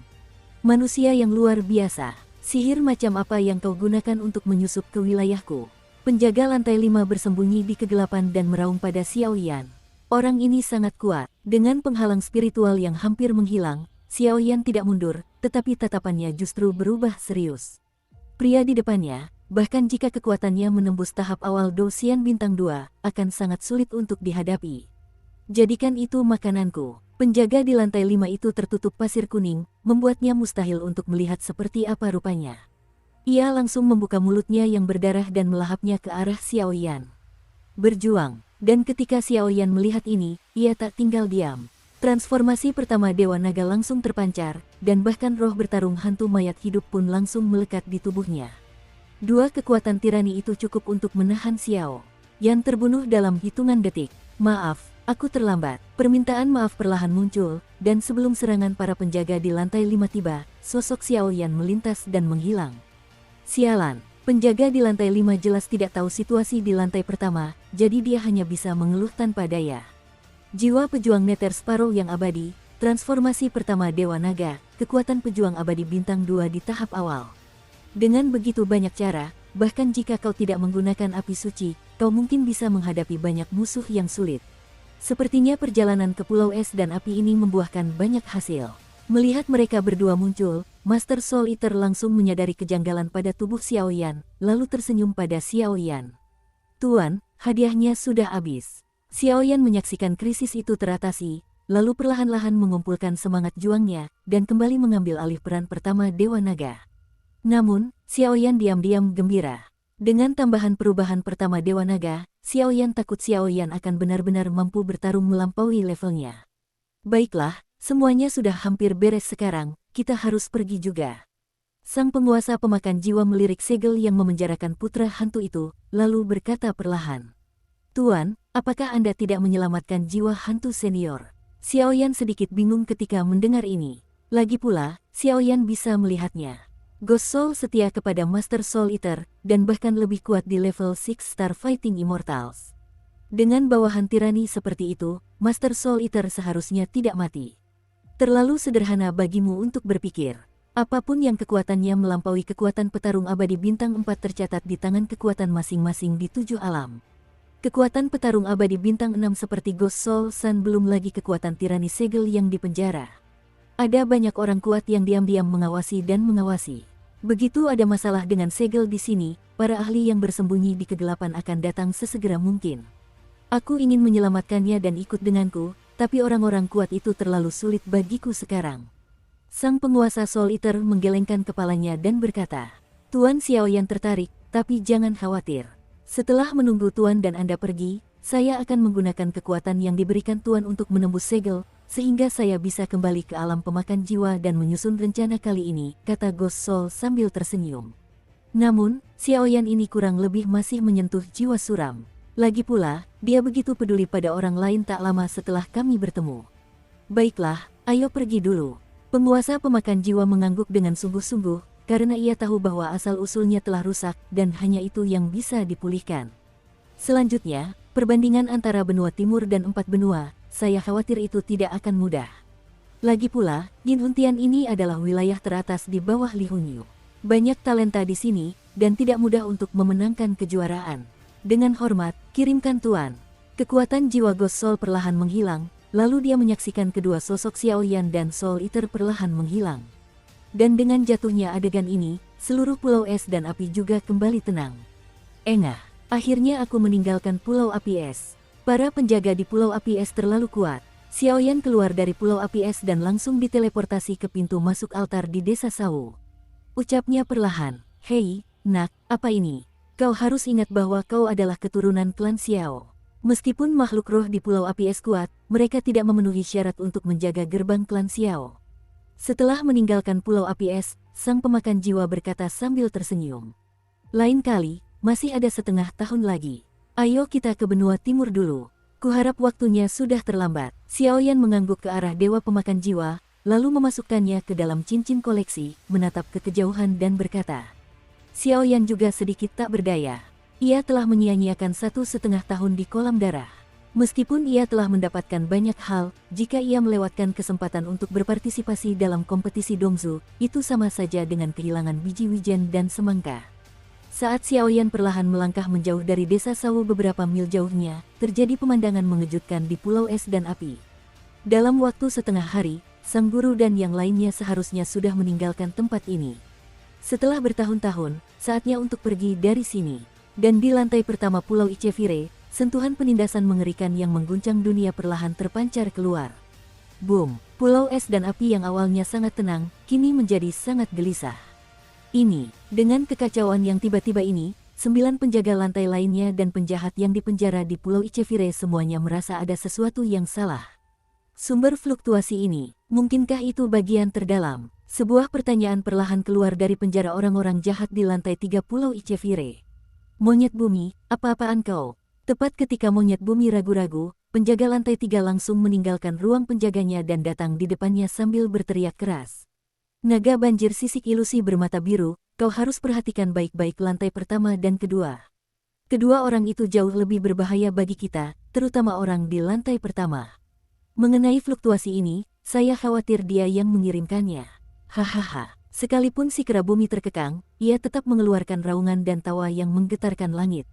Manusia yang luar biasa. Sihir macam apa yang kau gunakan untuk menyusup ke wilayahku? Penjaga lantai 5 bersembunyi di kegelapan dan meraung pada Xiao Yan. Orang ini sangat kuat. Dengan penghalang spiritual yang hampir menghilang, Xiao Yan tidak mundur, tetapi tatapannya justru berubah serius. Pria di depannya, bahkan jika kekuatannya menembus tahap awal Dosian Bintang 2, akan sangat sulit untuk dihadapi. Jadikan itu makananku. Penjaga di lantai 5 itu tertutup pasir kuning, membuatnya mustahil untuk melihat seperti apa rupanya. Ia langsung membuka mulutnya yang berdarah dan melahapnya ke arah Xiao Yan. Berjuang, dan ketika Xiao Yan melihat ini, ia tak tinggal diam. Transformasi pertama Dewa Naga langsung terpancar, dan bahkan roh bertarung hantu mayat hidup pun langsung melekat di tubuhnya. Dua kekuatan tirani itu cukup untuk menahan Xiao Yan terbunuh dalam hitungan detik. Maaf, aku terlambat. Permintaan maaf perlahan muncul, dan sebelum serangan para penjaga di lantai 5 tiba, sosok Xiao Yan melintas dan menghilang. Sialan, penjaga di lantai 5 jelas tidak tahu situasi di lantai pertama, jadi dia hanya bisa mengeluh tanpa daya. Jiwa pejuang Nether Sparrow yang abadi, transformasi pertama Dewa Naga, kekuatan pejuang abadi bintang 2 di tahap awal. Dengan begitu banyak cara, bahkan jika kau tidak menggunakan api suci, kau mungkin bisa menghadapi banyak musuh yang sulit. Sepertinya perjalanan ke Pulau Es dan Api ini membuahkan banyak hasil. Melihat mereka berdua muncul, Master Soul Eater langsung menyadari kejanggalan pada tubuh Xiao Yan, lalu tersenyum pada Xiao Yan. Tuan, hadiahnya sudah habis. Xiao Yan menyaksikan krisis itu teratasi, lalu perlahan-lahan mengumpulkan semangat juangnya, dan kembali mengambil alih peran pertama Dewa Naga. Namun, Xiao Yan diam-diam gembira. Dengan tambahan perubahan pertama Dewa Naga, Xiao Yan takut Xiao Yan akan benar-benar mampu bertarung melampaui levelnya. Baiklah, semuanya sudah hampir beres sekarang, kita harus pergi juga. Sang penguasa pemakan jiwa melirik segel yang memenjarakan putra hantu itu, lalu berkata perlahan. Tuan, apakah Anda tidak menyelamatkan jiwa hantu senior? Xiao Yan sedikit bingung ketika mendengar ini. Lagi pula, Xiao Yan bisa melihatnya. Ghost Soul setia kepada Master Soul Eater, dan bahkan lebih kuat di level 6 Star Fighting Immortals. Dengan bawahan tirani seperti itu, Master Soul Eater seharusnya tidak mati. Terlalu sederhana bagimu untuk berpikir. Apapun yang kekuatannya melampaui kekuatan petarung abadi bintang 4 tercatat di tangan kekuatan masing-masing di 7 alam. Kekuatan petarung abadi bintang 6 seperti Ghost Soul Sun belum lagi kekuatan tirani segel yang dipenjara. Ada banyak orang kuat yang diam-diam mengawasi dan mengawasi. Begitu ada masalah dengan segel di sini, para ahli yang bersembunyi di kegelapan akan datang sesegera mungkin. Aku ingin menyelamatkannya dan ikut denganku, tapi orang-orang kuat itu terlalu sulit bagiku sekarang. Sang penguasa Soul Eater menggelengkan kepalanya dan berkata, Tuan Xiao Yan tertarik, tapi jangan khawatir. Setelah menunggu Tuan dan Anda pergi, saya akan menggunakan kekuatan yang diberikan Tuan untuk menembus segel, sehingga saya bisa kembali ke alam pemakan jiwa dan menyusun rencana kali ini, kata Ghost Soul sambil tersenyum. Namun, Xiao Yan ini kurang lebih masih menyentuh jiwa suram. Lagi pula, dia begitu peduli pada orang lain tak lama setelah kami bertemu. Baiklah, ayo pergi dulu. Penguasa pemakan jiwa mengangguk dengan sungguh-sungguh, karena ia tahu bahwa asal-usulnya telah rusak dan hanya itu yang bisa dipulihkan. Selanjutnya, perbandingan antara benua timur dan 4 benua, saya khawatir itu tidak akan mudah. Lagi pula, Yin Huntian ini adalah wilayah teratas di bawah Li Hunyu. Banyak talenta di sini, dan tidak mudah untuk memenangkan kejuaraan. Dengan hormat, kirimkan Tuan. Kekuatan jiwa Ghost Soul perlahan menghilang, lalu dia menyaksikan kedua sosok Xiaoyan dan Soul Eater perlahan menghilang. Dan dengan jatuhnya adegan ini, seluruh pulau es dan api juga kembali tenang. Engah, akhirnya aku meninggalkan pulau api es. Para penjaga di pulau api es terlalu kuat. Xiaoyan keluar dari pulau api es dan langsung diteleportasi ke pintu masuk altar di desa Sawu. Ucapnya perlahan, "Hei, nak, apa ini? Kau harus ingat bahwa kau adalah keturunan klan Xiao." Meskipun makhluk roh di pulau api es kuat, mereka tidak memenuhi syarat untuk menjaga gerbang klan Xiao. Setelah meninggalkan pulau api es, sang pemakan jiwa berkata sambil tersenyum. "Lain kali, masih ada setengah tahun lagi. Ayo kita ke benua timur dulu. Kuharap waktunya sudah terlambat." Xiaoyan mengangguk ke arah dewa pemakan jiwa, lalu memasukkannya ke dalam cincin koleksi, menatap ke kejauhan dan berkata. Xiaoyan juga sedikit tak berdaya. Ia telah menyia-nyiakan 1,5 tahun di kolam darah. Meskipun ia telah mendapatkan banyak hal, jika ia melewatkan kesempatan untuk berpartisipasi dalam kompetisi Dongzu, itu sama saja dengan kehilangan biji wijen dan semangka. Saat Xiaoyan perlahan melangkah menjauh dari desa Sawu beberapa mil jauhnya, terjadi pemandangan mengejutkan di pulau es dan api. Dalam waktu setengah hari, sang guru dan yang lainnya seharusnya sudah meninggalkan tempat ini. Setelah bertahun-tahun, saatnya untuk pergi dari sini. Dan di lantai pertama Pulau Ichevire, sentuhan penindasan mengerikan yang mengguncang dunia perlahan terpancar keluar. Boom! Pulau es dan api yang awalnya sangat tenang, kini menjadi sangat gelisah. Dengan kekacauan yang tiba-tiba ini, 9 penjaga lantai lainnya dan penjahat yang dipenjara di Pulau Ichevire semuanya merasa ada sesuatu yang salah. Sumber fluktuasi ini, mungkinkah itu bagian terdalam? Sebuah pertanyaan perlahan keluar dari penjara orang-orang jahat di lantai 3 Pulau Ichevire. "Monyet bumi, apa-apaan kau?" Tepat ketika monyet bumi ragu-ragu, penjaga lantai 3 langsung meninggalkan ruang penjaganya dan datang di depannya sambil berteriak keras. "Naga banjir sisik ilusi bermata biru, kau harus perhatikan baik-baik lantai pertama dan kedua. Kedua orang itu jauh lebih berbahaya bagi kita, terutama orang di lantai pertama. Mengenai fluktuasi ini, saya khawatir dia yang mengirimkannya." Hahaha. Sekalipun si kera bumi terkekang, ia tetap mengeluarkan raungan dan tawa yang menggetarkan langit.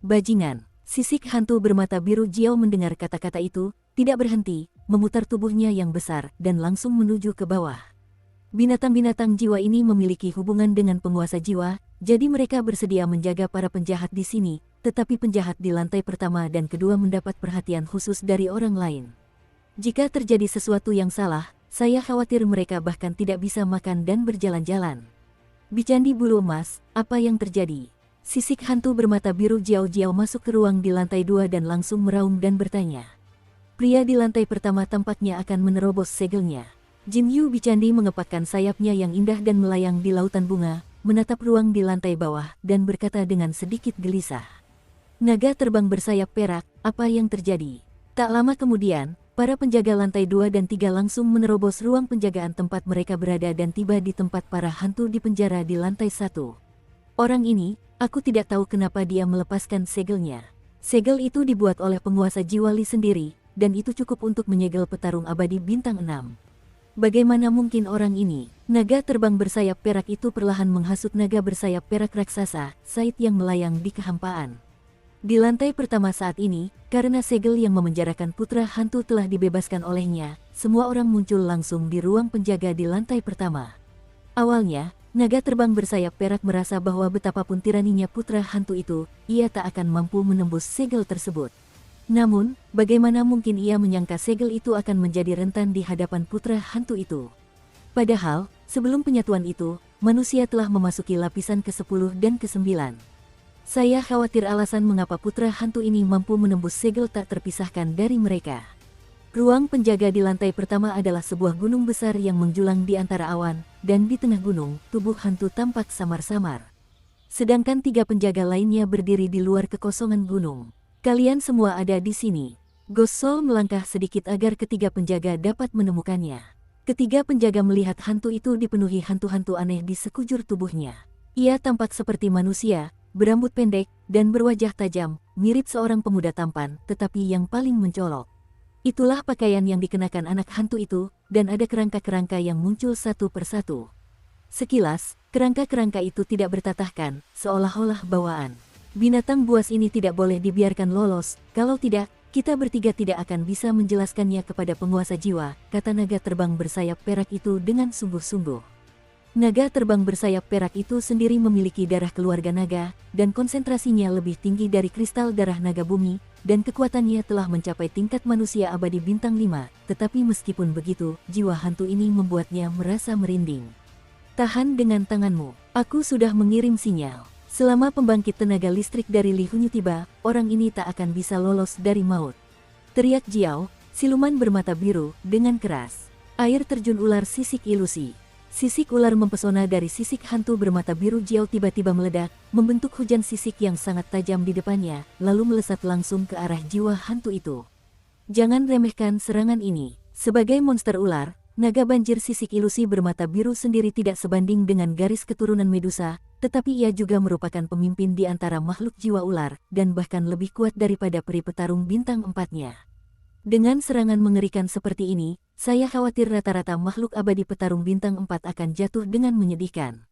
"Bajingan!" Sisik hantu bermata biru Jiao mendengar kata-kata itu, tidak berhenti, memutar tubuhnya yang besar, dan langsung menuju ke bawah. Binatang-binatang jiwa ini memiliki hubungan dengan penguasa jiwa, jadi mereka bersedia menjaga para penjahat di sini, tetapi penjahat di lantai pertama dan kedua mendapat perhatian khusus dari orang lain. Jika terjadi sesuatu yang salah, saya khawatir mereka bahkan tidak bisa makan dan berjalan-jalan. "Bicandi bulu emas, apa yang terjadi?" Sisik hantu bermata biru Jiao masuk ke ruang di lantai 2 dan langsung meraung dan bertanya. Pria di lantai pertama tampaknya akan menerobos segelnya. Jin Yu Bicandi mengepakkan sayapnya yang indah dan melayang di lautan bunga, menatap ruang di lantai bawah, dan berkata dengan sedikit gelisah. "Naga terbang bersayap perak, apa yang terjadi?" Tak lama kemudian, para penjaga lantai 2 dan 3 langsung menerobos ruang penjagaan tempat mereka berada dan tiba di tempat para hantu di penjara di lantai 1. "Orang ini, aku tidak tahu kenapa dia melepaskan segelnya. Segel itu dibuat oleh penguasa jiwa Li sendiri, dan itu cukup untuk menyegel petarung abadi bintang 6. Bagaimana mungkin orang ini?" Naga terbang bersayap perak itu perlahan menghasut naga bersayap perak raksasa, Said yang melayang di kehampaan. Di lantai pertama saat ini, karena segel yang memenjarakan putra hantu telah dibebaskan olehnya, semua orang muncul langsung di ruang penjaga di lantai pertama. Awalnya, naga terbang bersayap perak merasa bahwa betapapun tiraninya putra hantu itu, ia tak akan mampu menembus segel tersebut. Namun, bagaimana mungkin ia menyangka segel itu akan menjadi rentan di hadapan putra hantu itu? Padahal, sebelum penyatuan itu, manusia telah memasuki lapisan ke-10 dan ke-9. Saya khawatir alasan mengapa putra hantu ini mampu menembus segel tak terpisahkan dari mereka. Ruang penjaga di lantai pertama adalah sebuah gunung besar yang menjulang di antara awan, dan di tengah gunung, tubuh hantu tampak samar-samar. Sedangkan 3 penjaga lainnya berdiri di luar kekosongan gunung. "Kalian semua ada di sini." Ghost Soul melangkah sedikit agar ketiga penjaga dapat menemukannya. Ketiga penjaga melihat hantu itu dipenuhi hantu-hantu aneh di sekujur tubuhnya. Ia tampak seperti manusia, berambut pendek, dan berwajah tajam, mirip seorang pemuda tampan, tetapi yang paling mencolok. Itulah pakaian yang dikenakan anak hantu itu, dan ada kerangka-kerangka yang muncul satu persatu. Sekilas, kerangka-kerangka itu tidak bertatahkan, seolah-olah bawaan. Binatang buas ini tidak boleh dibiarkan lolos, kalau tidak, Kita bertiga tidak akan bisa menjelaskannya kepada penguasa jiwa, kata naga terbang bersayap perak itu dengan sungguh-sungguh. Naga terbang bersayap perak itu sendiri memiliki darah keluarga naga, dan konsentrasinya lebih tinggi dari kristal darah naga bumi, dan kekuatannya telah mencapai tingkat manusia abadi bintang 5, tetapi meskipun begitu, jiwa hantu ini membuatnya merasa merinding. Tahan dengan tanganmu, aku sudah mengirim sinyal. Selama pembangkit tenaga listrik dari Li Hunyu tiba, orang ini tak akan bisa lolos dari maut. Teriak Jiao, siluman bermata biru, dengan keras. Air terjun ular sisik ilusi. Sisik ular mempesona dari sisik hantu bermata biru Jiao tiba-tiba meledak, membentuk hujan sisik yang sangat tajam di depannya, lalu melesat langsung ke arah jiwa hantu itu. Jangan remehkan serangan ini. Sebagai monster ular, naga banjir sisik ilusi bermata biru sendiri tidak sebanding dengan garis keturunan Medusa, tetapi ia juga merupakan pemimpin di antara makhluk jiwa ular, dan bahkan lebih kuat daripada peri petarung bintang 4-nya. Dengan serangan mengerikan seperti ini, saya khawatir rata-rata makhluk abadi petarung bintang 4 akan jatuh dengan menyedihkan.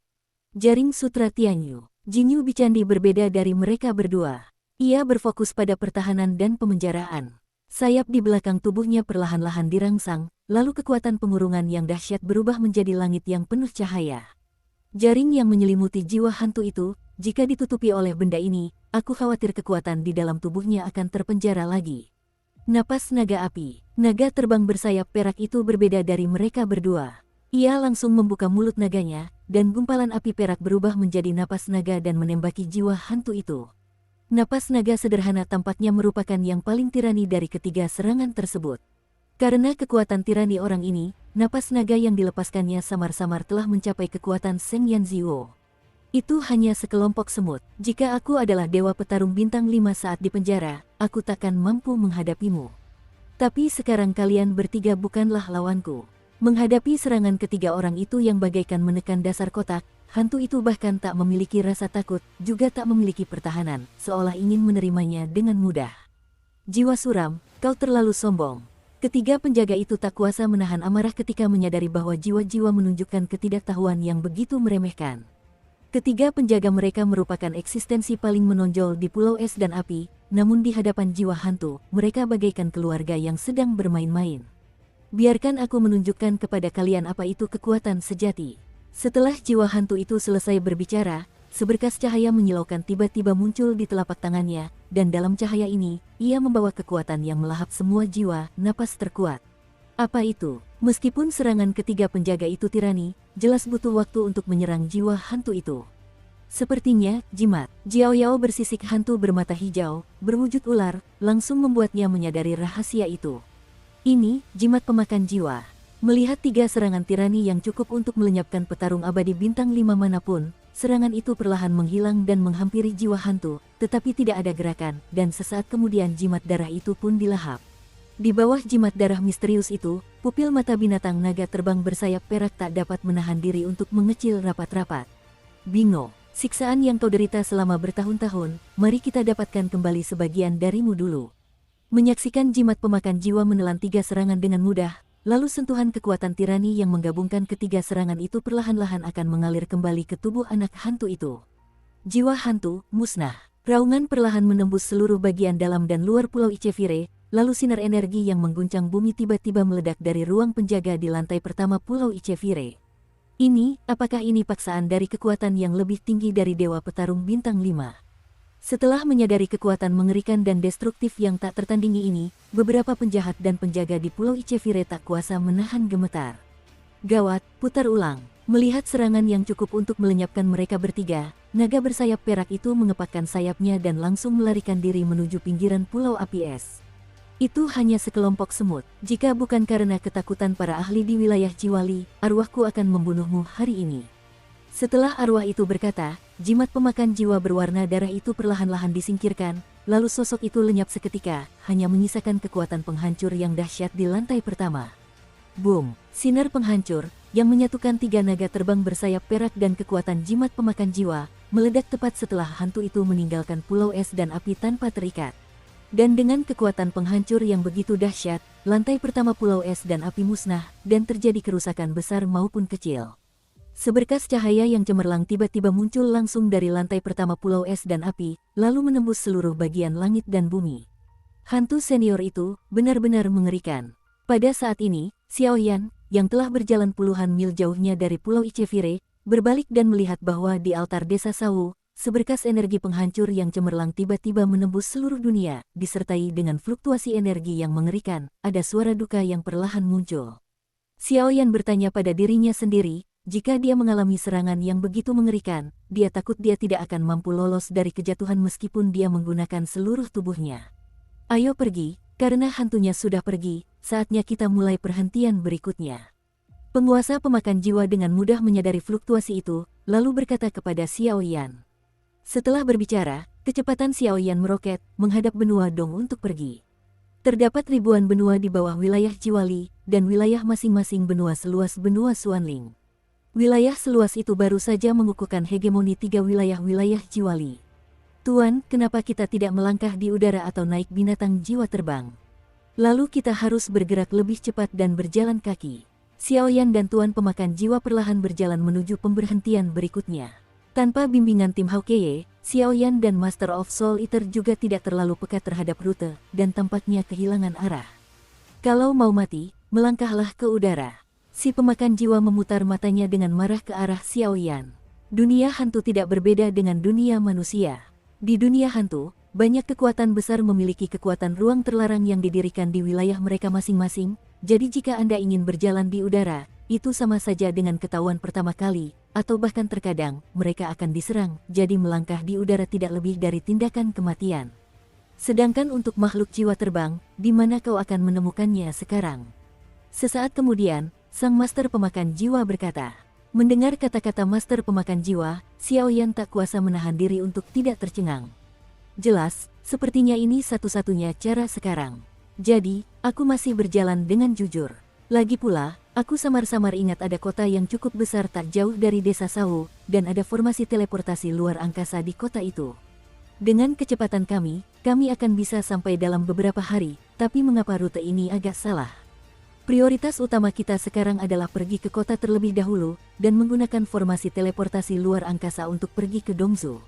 Jaring Sutra Tianyu. Jinyu Bicandi berbeda dari mereka berdua. Ia berfokus pada pertahanan dan pemenjaraan. Sayap di belakang tubuhnya perlahan-lahan dirangsang, lalu kekuatan pengurungan yang dahsyat berubah menjadi langit yang penuh cahaya. Jaring yang menyelimuti jiwa hantu itu, jika ditutupi oleh benda ini, aku khawatir kekuatan di dalam tubuhnya akan terpenjara lagi. Napas naga api. Naga terbang bersayap perak itu berbeda dari mereka berdua. Ia langsung membuka mulut naganya, dan gumpalan api perak berubah menjadi napas naga dan menembaki jiwa hantu itu. Napas naga sederhana tampaknya merupakan yang paling tirani dari ketiga serangan tersebut. Karena kekuatan tirani orang ini, napas naga yang dilepaskannya samar-samar telah mencapai kekuatan Seng Yanziwo. Itu hanya sekelompok semut. Jika aku adalah dewa petarung bintang 5 saat di penjara, aku takkan mampu menghadapimu. Tapi sekarang kalian bertiga bukanlah lawanku. Menghadapi serangan ketiga orang itu yang bagaikan menekan dasar kotak, hantu itu bahkan tak memiliki rasa takut, juga tak memiliki pertahanan, seolah ingin menerimanya dengan mudah. Jiwa suram, kau terlalu sombong. Ketiga penjaga itu tak kuasa menahan amarah ketika menyadari bahwa jiwa-jiwa menunjukkan ketidaktahuan yang begitu meremehkan. Ketiga penjaga mereka merupakan eksistensi paling menonjol di Pulau Es dan Api, namun di hadapan jiwa hantu, mereka bagaikan keluarga yang sedang bermain-main. Biarkan aku menunjukkan kepada kalian apa itu kekuatan sejati. Setelah jiwa hantu itu selesai berbicara, seberkas cahaya menyilaukan tiba-tiba muncul di telapak tangannya, dan dalam cahaya ini, ia membawa kekuatan yang melahap semua jiwa, napas terkuat. Apa itu? Meskipun serangan ketiga penjaga itu tirani, jelas butuh waktu untuk menyerang jiwa hantu itu. Sepertinya, jimat Jiao Yao bersisik hantu bermata hijau, berwujud ular, langsung membuatnya menyadari rahasia itu. Ini, jimat pemakan jiwa. Melihat 3 serangan tirani yang cukup untuk melenyapkan petarung abadi bintang 5 manapun, serangan itu perlahan menghilang dan menghampiri jiwa hantu, tetapi tidak ada gerakan, dan sesaat kemudian jimat darah itu pun dilahap. Di bawah jimat darah misterius itu, pupil mata binatang naga terbang bersayap perak tak dapat menahan diri untuk mengecil rapat-rapat. Bingo, siksaan yang kau derita selama bertahun-tahun, mari kita dapatkan kembali sebagian darimu dulu. Menyaksikan jimat pemakan jiwa menelan 3 serangan dengan mudah, lalu sentuhan kekuatan tirani yang menggabungkan ketiga serangan itu perlahan-lahan akan mengalir kembali ke tubuh anak hantu itu. Jiwa hantu, musnah. Raungan perlahan menembus seluruh bagian dalam dan luar Pulau Ichevire, lalu sinar energi yang mengguncang bumi tiba-tiba meledak dari ruang penjaga di lantai pertama Pulau Ichevire. Apakah ini paksaan dari kekuatan yang lebih tinggi dari Dewa Petarung Bintang 5? Setelah menyadari kekuatan mengerikan dan destruktif yang tak tertandingi ini, beberapa penjahat dan penjaga di Pulau Ichevire tak kuasa menahan gemetar. Gawat, putar ulang. Melihat serangan yang cukup untuk melenyapkan mereka bertiga, naga bersayap perak itu mengepakkan sayapnya dan langsung melarikan diri menuju pinggiran Pulau Api Es. Itu hanya sekelompok semut. Jika bukan karena ketakutan para ahli di wilayah Jiwali, arwahku akan membunuhmu hari ini. Setelah arwah itu berkata, jimat pemakan jiwa berwarna darah itu perlahan-lahan disingkirkan, lalu sosok itu lenyap seketika, hanya menyisakan kekuatan penghancur yang dahsyat di lantai pertama. Boom! Sinar penghancur, yang menyatukan 3 naga terbang bersayap perak dan kekuatan jimat pemakan jiwa, meledak tepat setelah hantu itu meninggalkan Pulau Es dan Api tanpa terikat. Dan dengan kekuatan penghancur yang begitu dahsyat, lantai pertama Pulau Es dan Api musnah, dan terjadi kerusakan besar maupun kecil. Seberkas cahaya yang cemerlang tiba-tiba muncul langsung dari lantai pertama Pulau Es dan Api, lalu menembus seluruh bagian langit dan bumi. Hantu senior itu benar-benar mengerikan. Pada saat ini, Xiaoyan, yang telah berjalan puluhan mil jauhnya dari Pulau Ichevire, berbalik dan melihat bahwa di altar desa Sawu, seberkas energi penghancur yang cemerlang tiba-tiba menembus seluruh dunia, disertai dengan fluktuasi energi yang mengerikan, ada suara duka yang perlahan muncul. Xiaoyan bertanya pada dirinya sendiri, jika dia mengalami serangan yang begitu mengerikan, dia takut dia tidak akan mampu lolos dari kejatuhan meskipun dia menggunakan seluruh tubuhnya. Ayo pergi, karena hantunya sudah pergi, saatnya kita mulai perhentian berikutnya. Penguasa pemakan jiwa dengan mudah menyadari fluktuasi itu, lalu berkata kepada Xiaoyan. Setelah berbicara, kecepatan Xiaoyan meroket, menghadap benua Dong untuk pergi. Terdapat ribuan benua di bawah wilayah Jiwali, dan wilayah masing-masing benua seluas benua Xuanling. Wilayah seluas itu baru saja mengukuhkan hegemoni 3 wilayah-wilayah Jiwali. Tuan, kenapa kita tidak melangkah di udara atau naik binatang jiwa terbang? Lalu kita harus bergerak lebih cepat dan berjalan kaki. Xiaoyan dan Tuan pemakan jiwa perlahan berjalan menuju pemberhentian berikutnya. Tanpa bimbingan tim Hawkeye, Xiaoyan dan Master of Soul Eater juga tidak terlalu peka terhadap rute, dan tampaknya kehilangan arah. Kalau mau mati, melangkahlah ke udara. Si pemakan jiwa memutar matanya dengan marah ke arah Xiaoyan. Dunia hantu tidak berbeda dengan dunia manusia. Di dunia hantu, banyak kekuatan besar memiliki kekuatan ruang terlarang yang didirikan di wilayah mereka masing-masing, jadi jika Anda ingin berjalan di udara, itu sama saja dengan ketahuan pertama kali, atau bahkan terkadang, mereka akan diserang, jadi melangkah di udara tidak lebih dari tindakan kematian. Sedangkan untuk makhluk jiwa terbang, di mana kau akan menemukannya sekarang? Sesaat kemudian, sang master pemakan jiwa berkata. Mendengar kata-kata master pemakan jiwa, Xiaoyan tak kuasa menahan diri untuk tidak tercengang. Jelas, sepertinya ini satu-satunya cara sekarang. Jadi, aku masih berjalan dengan jujur. Lagi pula, aku samar-samar ingat ada kota yang cukup besar tak jauh dari desa Sawu, dan ada formasi teleportasi luar angkasa di kota itu. Dengan kecepatan kami akan bisa sampai dalam beberapa hari, tapi mengapa rute ini agak salah? Prioritas utama kita sekarang adalah pergi ke kota terlebih dahulu, dan menggunakan formasi teleportasi luar angkasa untuk pergi ke Dongzhou.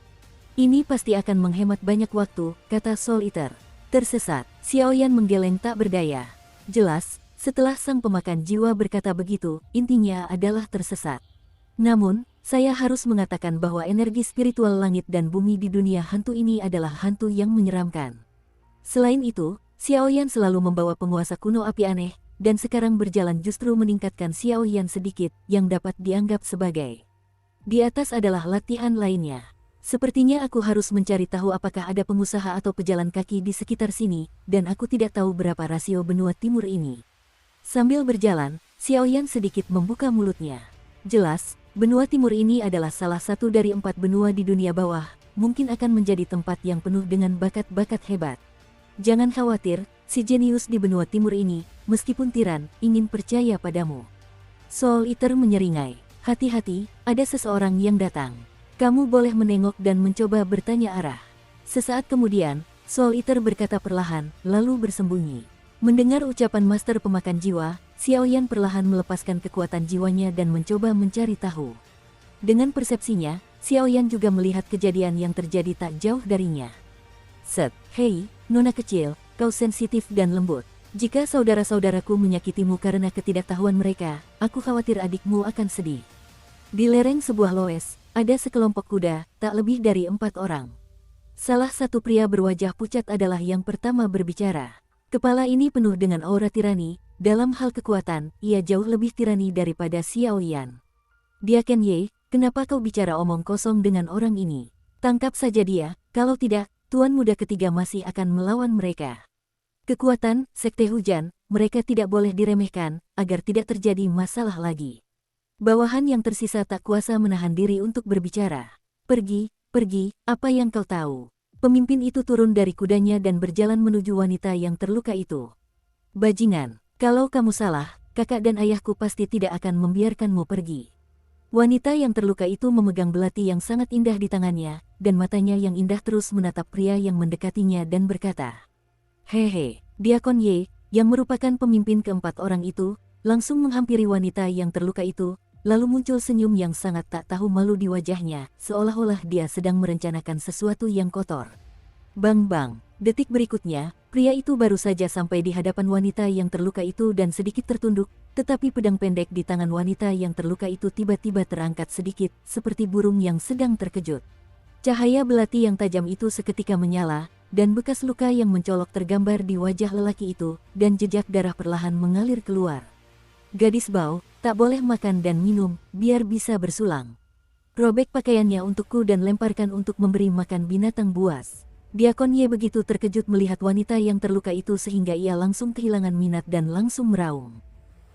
Ini pasti akan menghemat banyak waktu, kata Soul Eater. Tersesat, Xiaoyan menggeleng tak berdaya. Jelas, setelah sang pemakan jiwa berkata begitu, intinya adalah tersesat. Namun, saya harus mengatakan bahwa energi spiritual langit dan bumi di dunia hantu ini adalah hantu yang menyeramkan. Selain itu, Xiaoyan selalu membawa penguasa kuno api aneh, dan sekarang berjalan justru meningkatkan Xiaoyan sedikit, yang dapat dianggap sebagai. Di atas adalah latihan lainnya. Sepertinya aku harus mencari tahu apakah ada pengusaha atau pejalan kaki di sekitar sini, dan aku tidak tahu berapa rasio benua timur ini. Sambil berjalan, Xiaoyan sedikit membuka mulutnya. Jelas, benua timur ini adalah salah satu dari 4 benua di dunia bawah, mungkin akan menjadi tempat yang penuh dengan bakat-bakat hebat. Jangan khawatir, si jenius di benua timur ini, meskipun tiran, ingin percaya padamu. Soul Eater menyeringai. Hati-hati, ada seseorang yang datang. Kamu boleh menengok dan mencoba bertanya arah. Sesaat kemudian, Soul Eater berkata perlahan, lalu bersembunyi. Mendengar ucapan master pemakan jiwa, Xiaoyan perlahan melepaskan kekuatan jiwanya dan mencoba mencari tahu. Dengan persepsinya, Xiaoyan juga melihat kejadian yang terjadi tak jauh darinya. Set, hei, nona kecil, kau sensitif dan lembut. Jika saudara-saudaraku menyakitimu karena ketidaktahuan mereka, aku khawatir adikmu akan sedih. Di lereng sebuah loes, ada sekelompok kuda, tak lebih dari 4 orang. Salah satu pria berwajah pucat adalah yang pertama berbicara. Kepala ini penuh dengan aura tirani, dalam hal kekuatan, ia jauh lebih tirani daripada Xiaoyan. Dia Ken Ye, kenapa kau bicara omong kosong dengan orang ini? Tangkap saja dia, kalau tidak, Tuan Muda ketiga masih akan melawan mereka. Kekuatan, sekte hujan, mereka tidak boleh diremehkan, agar tidak terjadi masalah lagi. Bawahan yang tersisa tak kuasa menahan diri untuk berbicara. Pergi, apa yang kau tahu? Pemimpin itu turun dari kudanya dan berjalan menuju wanita yang terluka itu. Bajingan, kalau kamu salah, kakak dan ayahku pasti tidak akan membiarkanmu pergi. Wanita yang terluka itu memegang belati yang sangat indah di tangannya, dan matanya yang indah terus menatap pria yang mendekatinya dan berkata, "Hehe, Diakon Ye, yang merupakan pemimpin keempat orang itu, langsung menghampiri wanita yang terluka itu, lalu muncul senyum yang sangat tak tahu malu di wajahnya, seolah-olah dia sedang merencanakan sesuatu yang kotor. Bang-bang, Detik berikutnya, pria itu baru saja sampai di hadapan wanita yang terluka itu dan sedikit tertunduk, tetapi pedang pendek di tangan wanita yang terluka itu tiba-tiba terangkat sedikit, seperti burung yang sedang terkejut. Cahaya belati yang tajam itu seketika menyala, dan bekas luka yang mencolok tergambar di wajah lelaki itu, dan jejak darah perlahan mengalir keluar. Gadis bau, tak boleh makan dan minum, biar bisa bersulang. Robek pakaiannya untukku dan lemparkan untuk memberi makan binatang buas. Diakon Ye begitu terkejut melihat wanita yang terluka itu sehingga ia langsung kehilangan minat dan langsung meraung.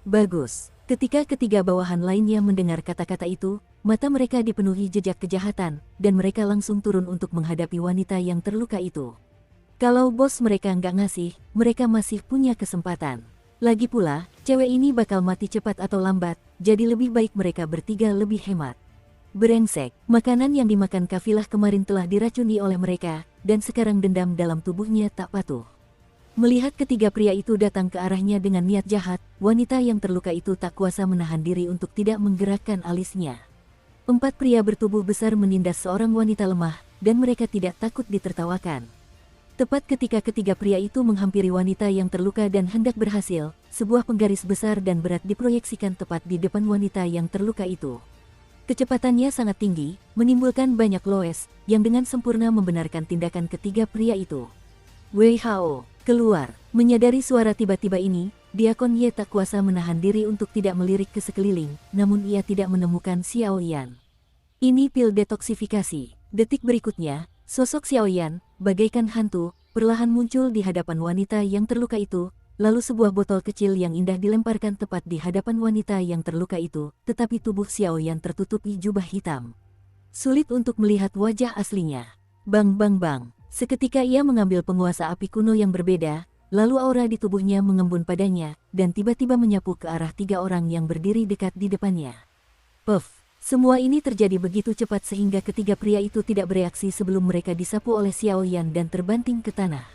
Bagus. Ketika ketiga bawahan lainnya mendengar kata-kata itu, mata mereka dipenuhi jejak kejahatan, dan mereka langsung turun untuk menghadapi wanita yang terluka itu. Kalau bos mereka nggak ngasih, mereka masih punya kesempatan. Lagi pula, cewek ini bakal mati cepat atau lambat, jadi lebih baik mereka bertiga lebih hemat. Brengsek, makanan yang dimakan kafilah kemarin telah diracuni oleh mereka, dan sekarang dendam dalam tubuhnya tak patuh. Melihat ketiga pria itu datang ke arahnya dengan niat jahat, wanita yang terluka itu tak kuasa menahan diri untuk tidak menggerakkan alisnya. 4 pria bertubuh besar menindas seorang wanita lemah, dan mereka tidak takut ditertawakan. Tepat ketika ketiga pria itu menghampiri wanita yang terluka dan hendak berhasil, sebuah penggaris besar dan berat diproyeksikan tepat di depan wanita yang terluka itu. Kecepatannya sangat tinggi, menimbulkan banyak loes, yang dengan sempurna membenarkan tindakan ketiga pria itu. Wei Hao, keluar. Menyadari suara tiba-tiba ini, Diakon Ye tak kuasa menahan diri untuk tidak melirik ke sekeliling, namun ia tidak menemukan Xiao Yan. Ini pil detoksifikasi. Detik berikutnya, sosok Xiao Yan, bagaikan hantu, perlahan muncul di hadapan wanita yang terluka itu. Lalu sebuah botol kecil yang indah dilemparkan tepat di hadapan wanita yang terluka itu, tetapi tubuh Xiao Yan tertutupi jubah hitam. Sulit untuk melihat wajah aslinya. Bang bang bang, seketika ia mengambil penguasa api kuno yang berbeda, lalu aura di tubuhnya mengembun padanya, dan tiba-tiba menyapu ke arah 3 orang yang berdiri dekat di depannya. Puff, semua ini terjadi begitu cepat sehingga ketiga pria itu tidak bereaksi sebelum mereka disapu oleh Xiao Yan dan terbanting ke tanah.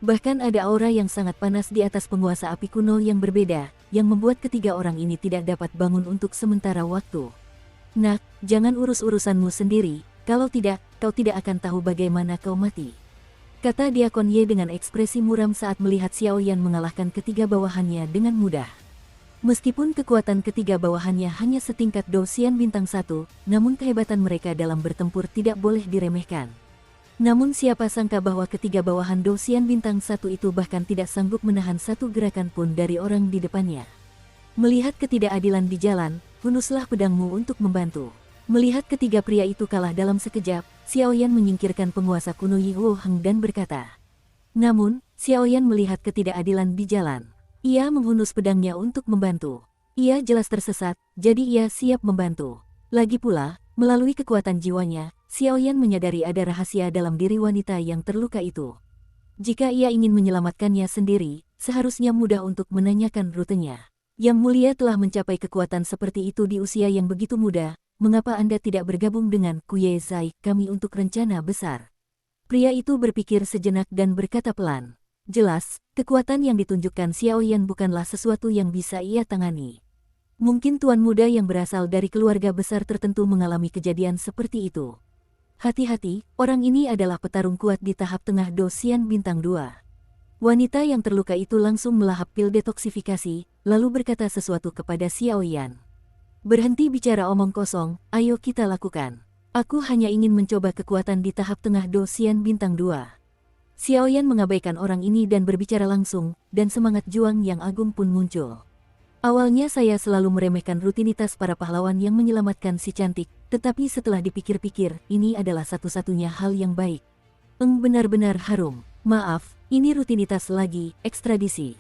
Bahkan ada aura yang sangat panas di atas penguasa api kuno yang berbeda, yang membuat ketiga orang ini tidak dapat bangun untuk sementara waktu. Nak, jangan urus urusanmu sendiri, kalau tidak, kau tidak akan tahu bagaimana kau mati. Kata Diakon Ye dengan ekspresi muram saat melihat Xiao Yan mengalahkan ketiga bawahannya dengan mudah. Meskipun kekuatan ketiga bawahannya hanya setingkat Dosian bintang 1, namun kehebatan mereka dalam bertempur tidak boleh diremehkan. Namun siapa sangka bahwa ketiga bawahan Dosian bintang 1 itu bahkan tidak sanggup menahan satu gerakan pun dari orang di depannya. Melihat ketidakadilan di jalan, hunuslah pedangmu untuk membantu. Melihat ketiga pria itu kalah dalam sekejap, Xiao Yan menyingkirkan penguasa kuno Yi Wo Heng dan berkata. Namun, Xiao Yan melihat ketidakadilan di jalan. Ia menghunus pedangnya untuk membantu. Ia jelas tersesat, jadi ia siap membantu. Lagi pula, melalui kekuatan jiwanya, Xiao Yan menyadari ada rahasia dalam diri wanita yang terluka itu. Jika ia ingin menyelamatkannya sendiri, seharusnya mudah untuk menanyakan rutenya. Yang mulia telah mencapai kekuatan seperti itu di usia yang begitu muda, mengapa Anda tidak bergabung dengan Kuye Zai kami untuk rencana besar? Pria itu berpikir sejenak dan berkata pelan. Jelas, kekuatan yang ditunjukkan Xiao Yan bukanlah sesuatu yang bisa ia tangani. Mungkin tuan muda yang berasal dari keluarga besar tertentu mengalami kejadian seperti itu. Hati-hati, orang ini adalah petarung kuat di tahap tengah Dosian bintang 2. Wanita yang terluka itu langsung melahap pil detoksifikasi, lalu berkata sesuatu kepada Xiao Yan. Berhenti bicara omong kosong, ayo kita lakukan. Aku hanya ingin mencoba kekuatan di tahap tengah Dosian bintang 2. Xiao Yan mengabaikan orang ini dan berbicara langsung, dan semangat juang yang agung pun muncul. Awalnya saya selalu meremehkan rutinitas para pahlawan yang menyelamatkan si cantik, tetapi setelah dipikir-pikir, ini adalah satu-satunya hal yang baik. Benar-benar harum. Maaf, ini rutinitas lagi, ekstradisi.